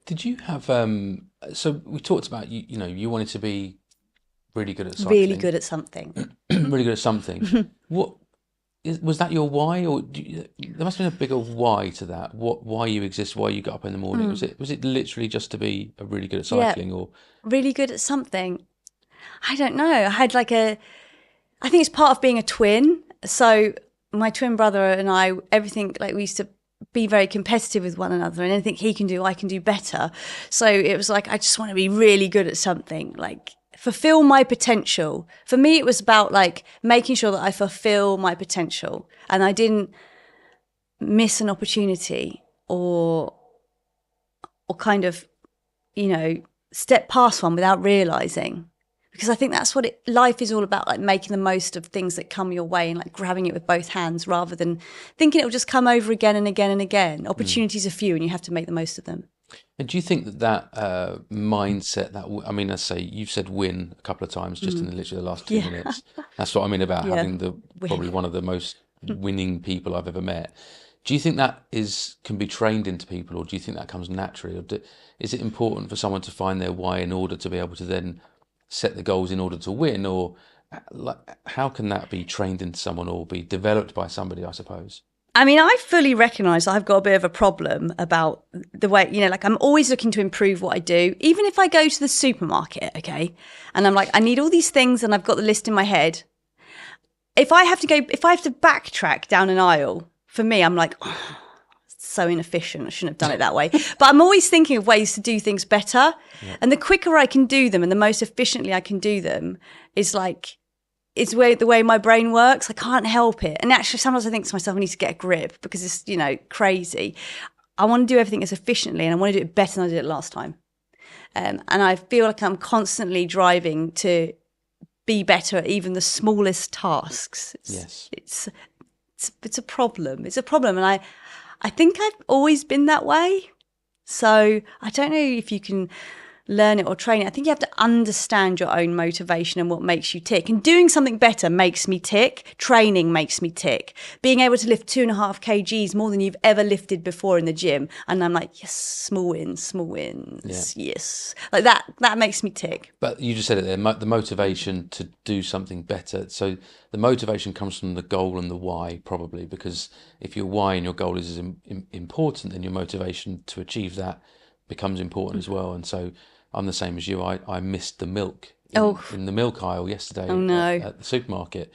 Did you have, so we talked about, you wanted to be really good at cycling. Really good at something. Really good at something. Was that your why, or there must have been a bigger why to that? Why you exist, why you got up in the morning? Was it literally just to be really good at cycling, or really good at something? I don't know. I had I think it's part of being a twin. So my twin brother and I, everything, we used to be very competitive with one another, and anything he can do, I can do better. So it was I just want to be really good at something, fulfill my potential. For me, it was about making sure that I fulfill my potential and I didn't miss an opportunity or kind of, step past one without realizing. Because I think that's what life is all about, making the most of things that come your way and grabbing it with both hands rather than thinking it will just come over again and again and again. Opportunities are few and you have to make the most of them. And do you think that mindset, let's say you've said win a couple of times just in literally the last 2 minutes. That's what I mean about having probably one of the most winning people I've ever met. Do you think that can be trained into people, or do you think that comes naturally? Or is it important for someone to find their why in order to be able to then set the goals in order to win? Or how can that be trained into someone or be developed by somebody, I suppose? I mean, I fully recognise I've got a bit of a problem about the way, I'm always looking to improve what I do. Even if I go to the supermarket, okay, and I'm I need all these things and I've got the list in my head. If I have to backtrack down an aisle, for me, I'm oh, so inefficient. I shouldn't have done it that way. But I'm always thinking of ways to do things better. Yeah. And the quicker I can do them and the most efficiently I can do them is it's the way my brain works. I can't help it. And actually, sometimes I think to myself, I need to get a grip because it's, crazy. I want to do everything as efficiently and I want to do it better than I did it last time. And I feel like I'm constantly driving to be better at even the smallest tasks. It's a problem. It's a problem. And I think I've always been that way. So I don't know if you can learn it or train it. I think you have to understand your own motivation and what makes you tick. And doing something better makes me tick. Training makes me tick. Being able to lift 2.5 kgs more than you've ever lifted before in the gym. And I'm yes, small wins, yes. That makes me tick. But you just said it there, the motivation to do something better. So the motivation comes from the goal and the why, probably, because if your why and your goal is important, then your motivation to achieve that becomes important as well. And so I'm the same as you. I missed the milk in the milk aisle yesterday at the supermarket,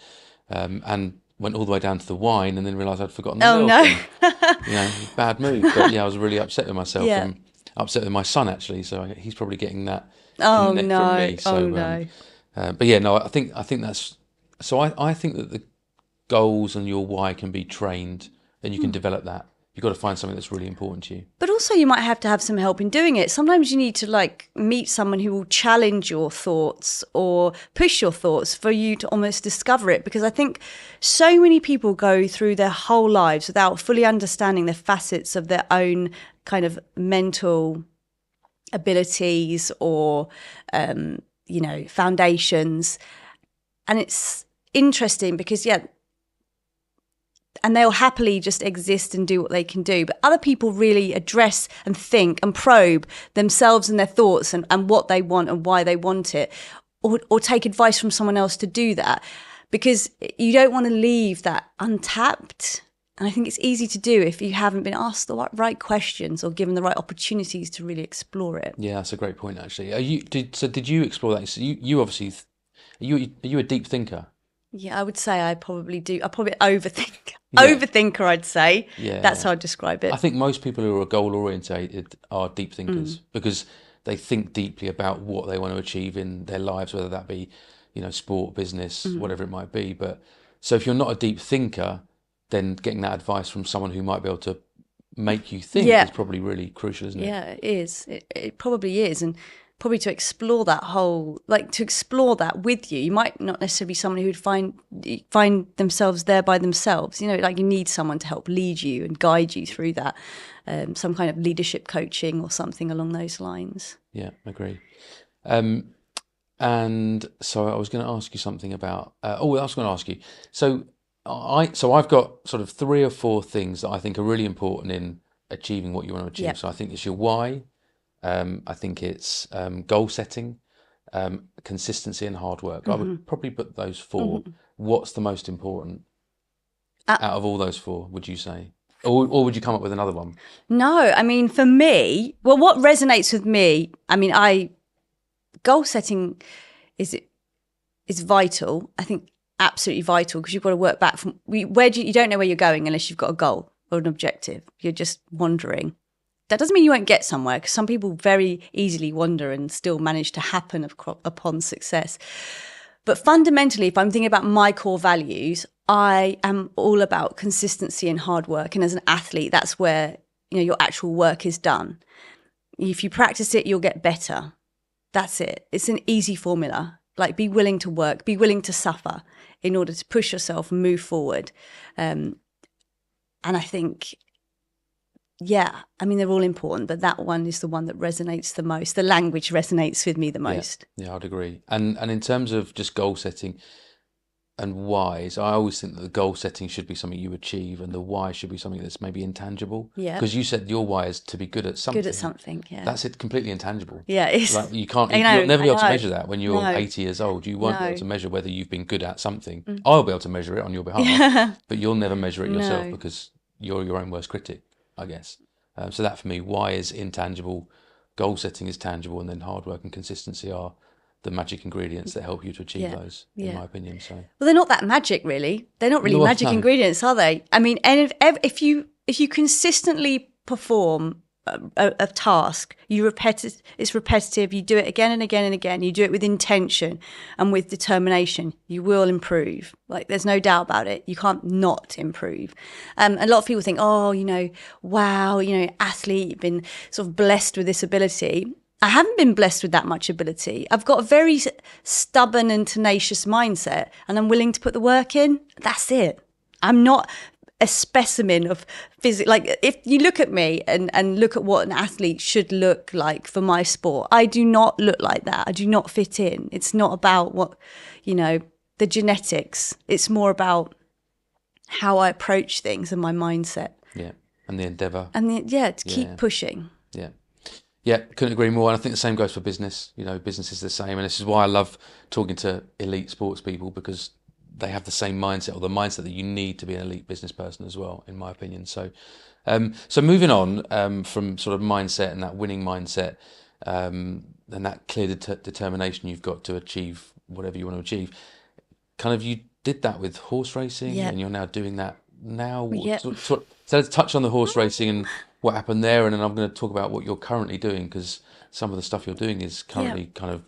and went all the way down to the wine and then realised I'd forgotten the milk. And, bad move. But I was really upset with myself and upset with my son actually. So he's probably getting that from me. So, but I think that's. So I think that the goals and your why can be trained, and you can develop that. You've got to find something that's really important to you. But also you might have to have some help in doing it. Sometimes you need to meet someone who will challenge your thoughts or push your thoughts for you to almost discover it. Because I think so many people go through their whole lives without fully understanding the facets of their own kind of mental abilities or, foundations. And it's interesting because, and they'll happily just exist and do what they can do. But other people really address and think and probe themselves and their thoughts and what they want and why they want it, or take advice from someone else to do that, because you don't want to leave that untapped. And I think it's easy to do if you haven't been asked the right questions or given the right opportunities to really explore it. Yeah, that's a great point, actually. Did you explore that? So you obviously, are you a deep thinker? Yeah, I would say I probably do. I probably overthink. Overthinker, I'd say. Yeah, that's how I'd describe it. I think most people who are goal orientated are deep thinkers because they think deeply about what they want to achieve in their lives, whether that be, sport, business, whatever it might be. But so if you're not a deep thinker, then getting that advice from someone who might be able to make you think is probably really crucial, isn't it? Yeah, it is. It probably is. And probably to explore that whole, like to explore that with you. You might not necessarily be someone who'd find themselves there by themselves. You know, like you need someone to help lead you and guide you through that. Some kind of leadership coaching or something along those lines. Yeah, agree. And so I was going to ask you something about. I was going to ask you. I've got sort of 3 or 4 things that I think are really important in achieving what you want to achieve. Yep. So I think it's your why. I think it's goal setting, consistency, and hard work. I would probably put those 4. What's the most important out of all those 4? Would you say, or would you come up with another one? No, I mean, for me, well, what resonates with me, I mean, goal setting is vital. I think absolutely vital, because you've got to work back from you don't know where you're going unless you've got a goal or an objective. You're just wandering. That doesn't mean you won't get somewhere, because some people very easily wander and still manage to happen upon success. But fundamentally, if I'm thinking about my core values, I am all about consistency and hard work. And as an athlete, that's where, you know, your actual work is done. If you practice it, you'll get better. That's it. It's an easy formula. Like, be willing to work, be willing to suffer in order to push yourself and move forward. And I think, yeah, I mean, they're all important, but that one is the one that resonates the most. The language resonates with me the most. Yeah, I'd agree. And in terms of just goal setting and whys, I always think that the goal setting should be something you achieve, and the why should be something that's maybe intangible. Yeah. Because you said your why is to be good at something. Good at something, yeah. That's it, completely intangible. Yeah, it's, like you can't. I know, You'll never be able to I know. measure that when you're No. 80 years old. You won't be No. able to measure whether you've been good at something. I'll be able to measure it on your behalf, but you'll never measure it yourself, No. because you're your own worst critic, I guess. So that for me, why is intangible, goal setting is tangible, and then hard work and consistency are the magic ingredients that help you to achieve those, in my opinion. So, well, they're not that magic, really. They're not really Well, magic no. ingredients, are they? I mean, and if you consistently perform a task, it's repetitive. You do it again and again and again. You do it with intention and with determination. You will improve. Like, there's no doubt about it. You can't not improve. A lot of people think, oh, you know, wow, you know, athlete, you've been sort of blessed with this ability. I haven't been blessed with that much ability. I've got a very stubborn and tenacious mindset, and I'm willing to put the work in. That's it. I'm not a specimen of physics. Like, if you look at me and look at what an athlete should look like for my sport, I do not look like that. I do not fit in. It's not about what, you know, the genetics. It's more about how I approach things and my mindset. yeah, and the endeavour. And to keep pushing. Yeah. Yeah, couldn't agree more. And I think the same goes for business. You know, business is the same. And this is why I love talking to elite sports people, because they have the same mindset, or the mindset that you need to be an elite business person as well, in my opinion. So, so moving on from sort of mindset and that winning mindset, and that clear determination you've got to achieve whatever you want to achieve, kind of you did that with horse racing, and you're now doing that now. So let's touch on the horse racing and what happened there, and then I'm going to talk about what you're currently doing, because some of the stuff you're doing is currently kind of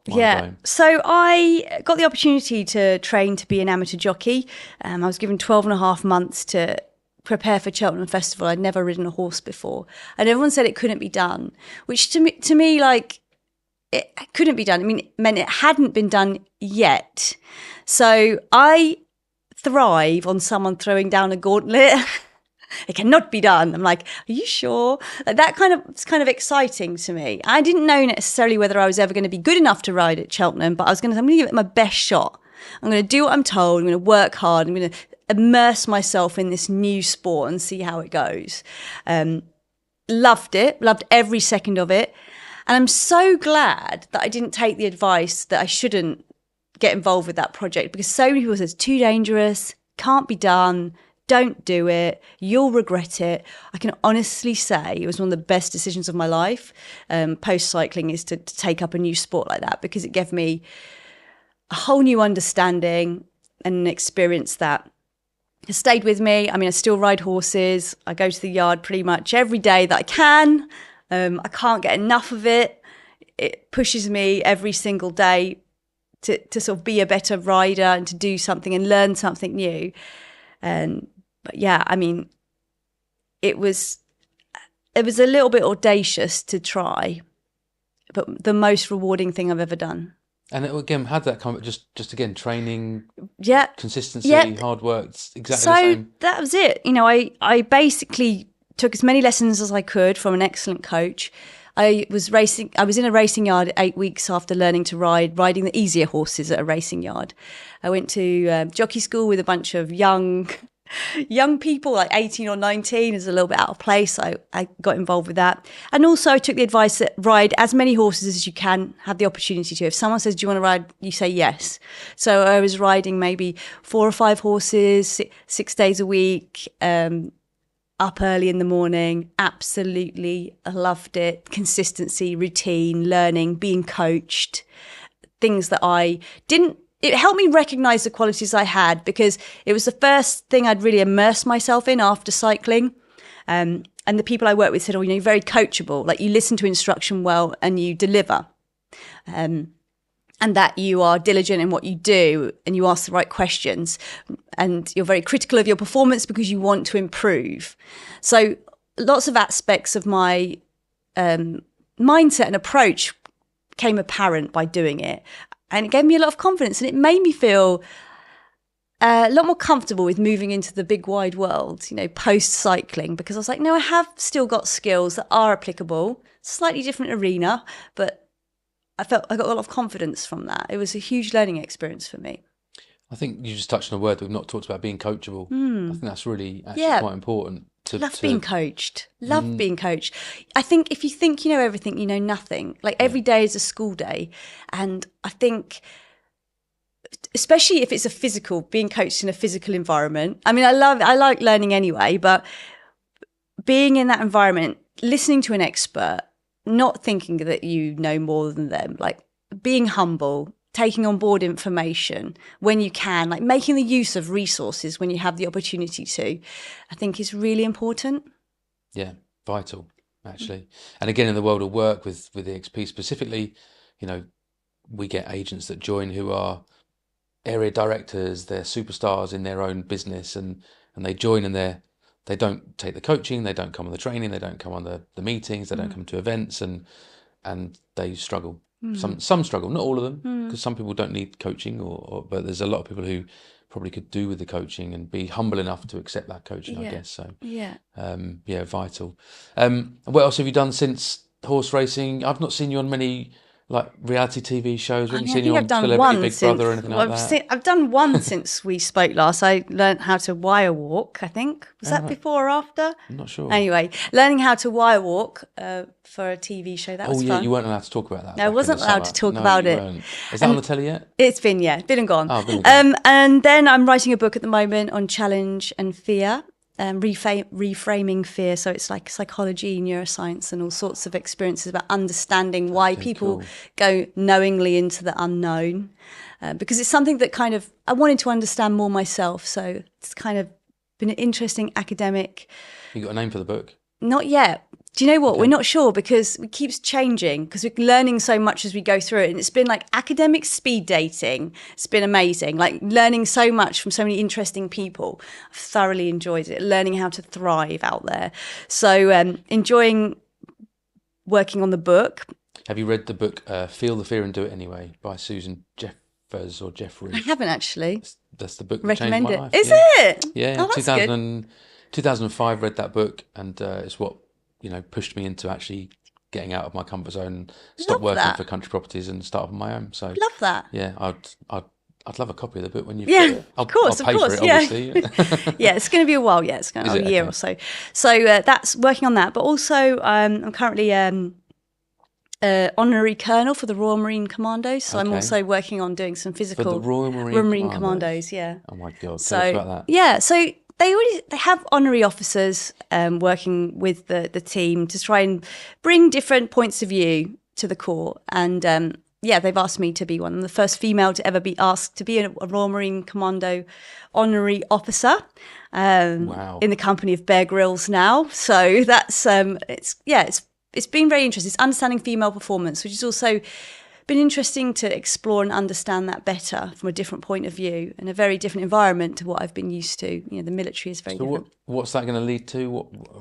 mind-blowing. So I got the opportunity to train to be an amateur jockey. I was given 12 and a half months to prepare for Cheltenham Festival. I'd never ridden a horse before, and everyone said it couldn't be done, which to me, like, it couldn't be done. I mean, it meant it hadn't been done yet. So I thrive on someone throwing down a gauntlet. It cannot be done. I'm like, are you sure? Like, it's kind of exciting to me. I didn't know necessarily whether I was ever going to be good enough to ride at Cheltenham, but I'm going to give it my best shot. I'm going to do what I'm told. I'm going to work hard. I'm going to immerse myself in this new sport and see how it goes. Loved it. Loved every second of it. And I'm so glad that I didn't take the advice that I shouldn't get involved with that project, because so many people said it's too dangerous, can't be done, don't do it, you'll regret it. I can honestly say it was one of the best decisions of my life, post-cycling, is to take up a new sport like that, because it gave me a whole new understanding and an experience that has stayed with me. I mean, I still ride horses. I go to the yard pretty much every day that I can. I can't get enough of it. It pushes me every single day to sort of be a better rider and to do something and learn something new. But yeah, I mean, it was a little bit audacious to try, but the most rewarding thing I've ever done. And again, how did that come? Just again, training, Yeah. consistency, Yeah. hard work. It's exactly the So same. that was it. I basically took as many lessons as I could from an excellent coach. I was in a racing yard 8 weeks after learning to riding the easier horses at a racing yard. I went to jockey school with a bunch of young people, like 18 or 19, is a little bit out of place. I got involved with that. And also I took the advice that ride as many horses as you can, have the opportunity to. If someone says, do you want to ride? You say yes. So I was riding maybe 4 or 5 horses, 6 days a week, up early in the morning. Absolutely loved it. Consistency, routine, learning, being coached, things that it helped me recognize the qualities I had, because it was the first thing I'd really immersed myself in after cycling. And the people I worked with said, you're very coachable. Like, you listen to instruction well and you deliver. And that you are diligent in what you do and you ask the right questions, and you're very critical of your performance because you want to improve. So lots of aspects of my mindset and approach came apparent by doing it. And it gave me a lot of confidence, and it made me feel a lot more comfortable with moving into the big wide world, post cycling, because I was like, no, I have still got skills that are applicable, slightly different arena, but I felt I got a lot of confidence from that. It was a huge learning experience for me. I think you just touched on a word that we've not talked about, being coachable. I think that's really actually quite important. Being coached. Love being coached. I think if you think you know everything, you know nothing. Like, every day is a school day. And I think, especially if it's being coached in a physical environment. I mean, I like learning anyway, but being in that environment, listening to an expert, not thinking that you know more than them, like being humble, taking on board information when you can, like making the use of resources when you have the opportunity to, I think is really important. Yeah, vital, actually. And again, in the world of work with eXp specifically, we get agents that join who are area directors, they're superstars in their own business, and they join and they don't take the coaching, they don't come on the training, they don't come on the meetings, they don't come to events, and they struggle. Some struggle, not all of them, because some people don't need coaching, but there's a lot of people who probably could do with the coaching and be humble enough to accept that coaching, I guess. So vital. What else have you done since horse racing? I've not seen you on many like reality TV shows. We haven't seen you on Celebrity Big Brother or anything like that. I've done one since we spoke last. I learned how to wire walk, I think. Was that before or after? I'm not sure. Anyway, learning how to wire walk for a TV show, that was fun. You weren't allowed to talk about that. No, I wasn't allowed to talk about it. Weren't. Is that on the telly yet? It's been and gone. Oh, been and gone. And then I'm writing a book at the moment on challenge and fear. Reframing fear. So it's like psychology, neuroscience, and all sorts of experiences about understanding why people go knowingly into the unknown. Because it's something that I wanted to understand more myself. So it's kind of been an interesting academic. You got a name for the book? Not yet. Do you know what? Okay. We're not sure, because it keeps changing, because we're learning so much as we go through it. And it's been like academic speed dating. It's been amazing, like learning so much from so many interesting people. I've thoroughly enjoyed it, learning how to thrive out there. So enjoying working on the book. Have you read the book Feel the Fear and Do It Anyway by Susan Jeffers or Jeffries? I haven't actually. That's the book that Recommend changed my life. Is it? Yeah, oh, that's 2005 read that book, and it's what pushed me into actually getting out of my comfort zone and stop working for country properties and start up on my own. So love that. Yeah, I'd love a copy of the book when you've got it. Of course, for it, obviously. Yeah, it's going to be a while. Yeah, it's going to be a year or so. So that's working on that. But also, I'm currently honorary colonel for the Royal Marine Commandos. So I'm also working on doing some physical for the Royal Marine Commandos. Yeah. Oh my God! Tell us about that. Yeah. So they have honorary officers working with the team to try and bring different points of view to the Corps. And they've asked me to be one. I'm the first female to ever be asked to be a Royal Marine Commando honorary officer in the company of Bear Grylls now. So that's it's been very interesting. It's understanding female performance, which is also been interesting to explore and understand that better from a different point of view and a very different environment to what I've been used to. You know, the military is very So different. what's that going to lead to?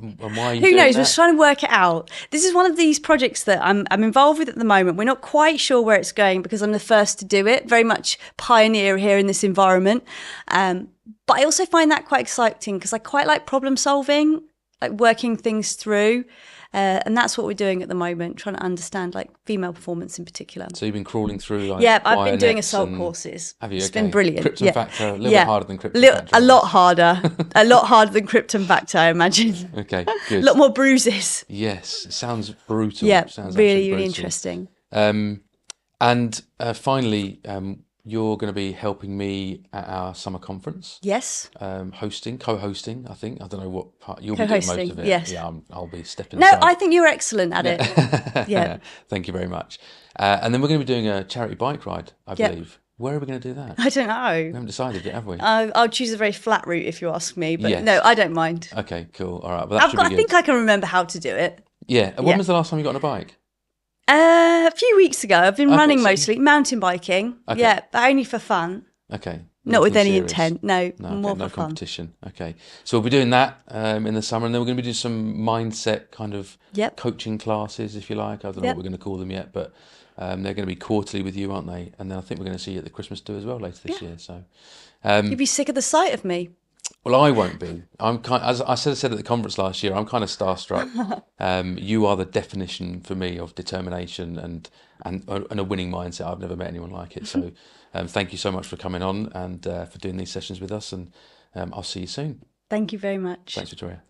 And why are you Who doing knows? We're that? trying to work it out. This is one of these projects that I'm involved with at the moment. We're not quite sure where it's going because I'm the first to do it. Very much pioneer here in this environment. But I also find that quite exciting because I quite like problem solving, like working things through. And that's what we're doing at the moment, trying to understand like female performance in particular. So you've been crawling through like Yeah, I've been doing Bionets assault and courses. have you? It's Okay. been brilliant. Krypton Yeah. Factor, a little bit harder than Krypton Factor. A lot harder. A lot harder than Krypton Factor, I imagine. Okay, A good. lot more bruises. Yes, it sounds brutal. Yeah, Sounds really, absolutely really brutal. interesting. And finally, you're going to be helping me at our summer conference. Yes. Co-hosting, I think. I don't know what part you'll be doing most Co-hosting, of it. yes. Yeah, I'll be stepping No, aside. I think you're excellent at it. Yeah. Thank you very much. And then we're going to be doing a charity bike ride, I Yep. believe. Where are we going to do that? I don't We know. haven't decided yet, have we? I'll choose a very flat route if you ask me, but Yes. no, I don't mind. Okay, cool. All right, well, that should be I good. think I can remember how to do it. Yeah. And when was the last time you got on a bike? A few weeks ago, I've been running so- mostly, mountain biking. Okay. Yeah, but only for fun. Okay. Not with Nothing any serious. intent. No, No, more okay, no for fun. competition. Okay. So we'll be doing that in the summer, and then we're going to be doing some mindset kind of Yep. coaching classes, if you like. I don't know Yep. what we're going to call them yet, but they're going to be quarterly with you, aren't they? And then I think we're going to see you at the Christmas do as well later this year. So, You'd be sick of the sight of me. well, I won't be. As I said at the conference last year, I'm kind of starstruck. You are the definition for me of determination and a winning mindset. I've never met anyone like it. So, thank you so much for coming on and for doing these sessions with us. And I'll see you soon. Thank you very much. Thanks, Victoria.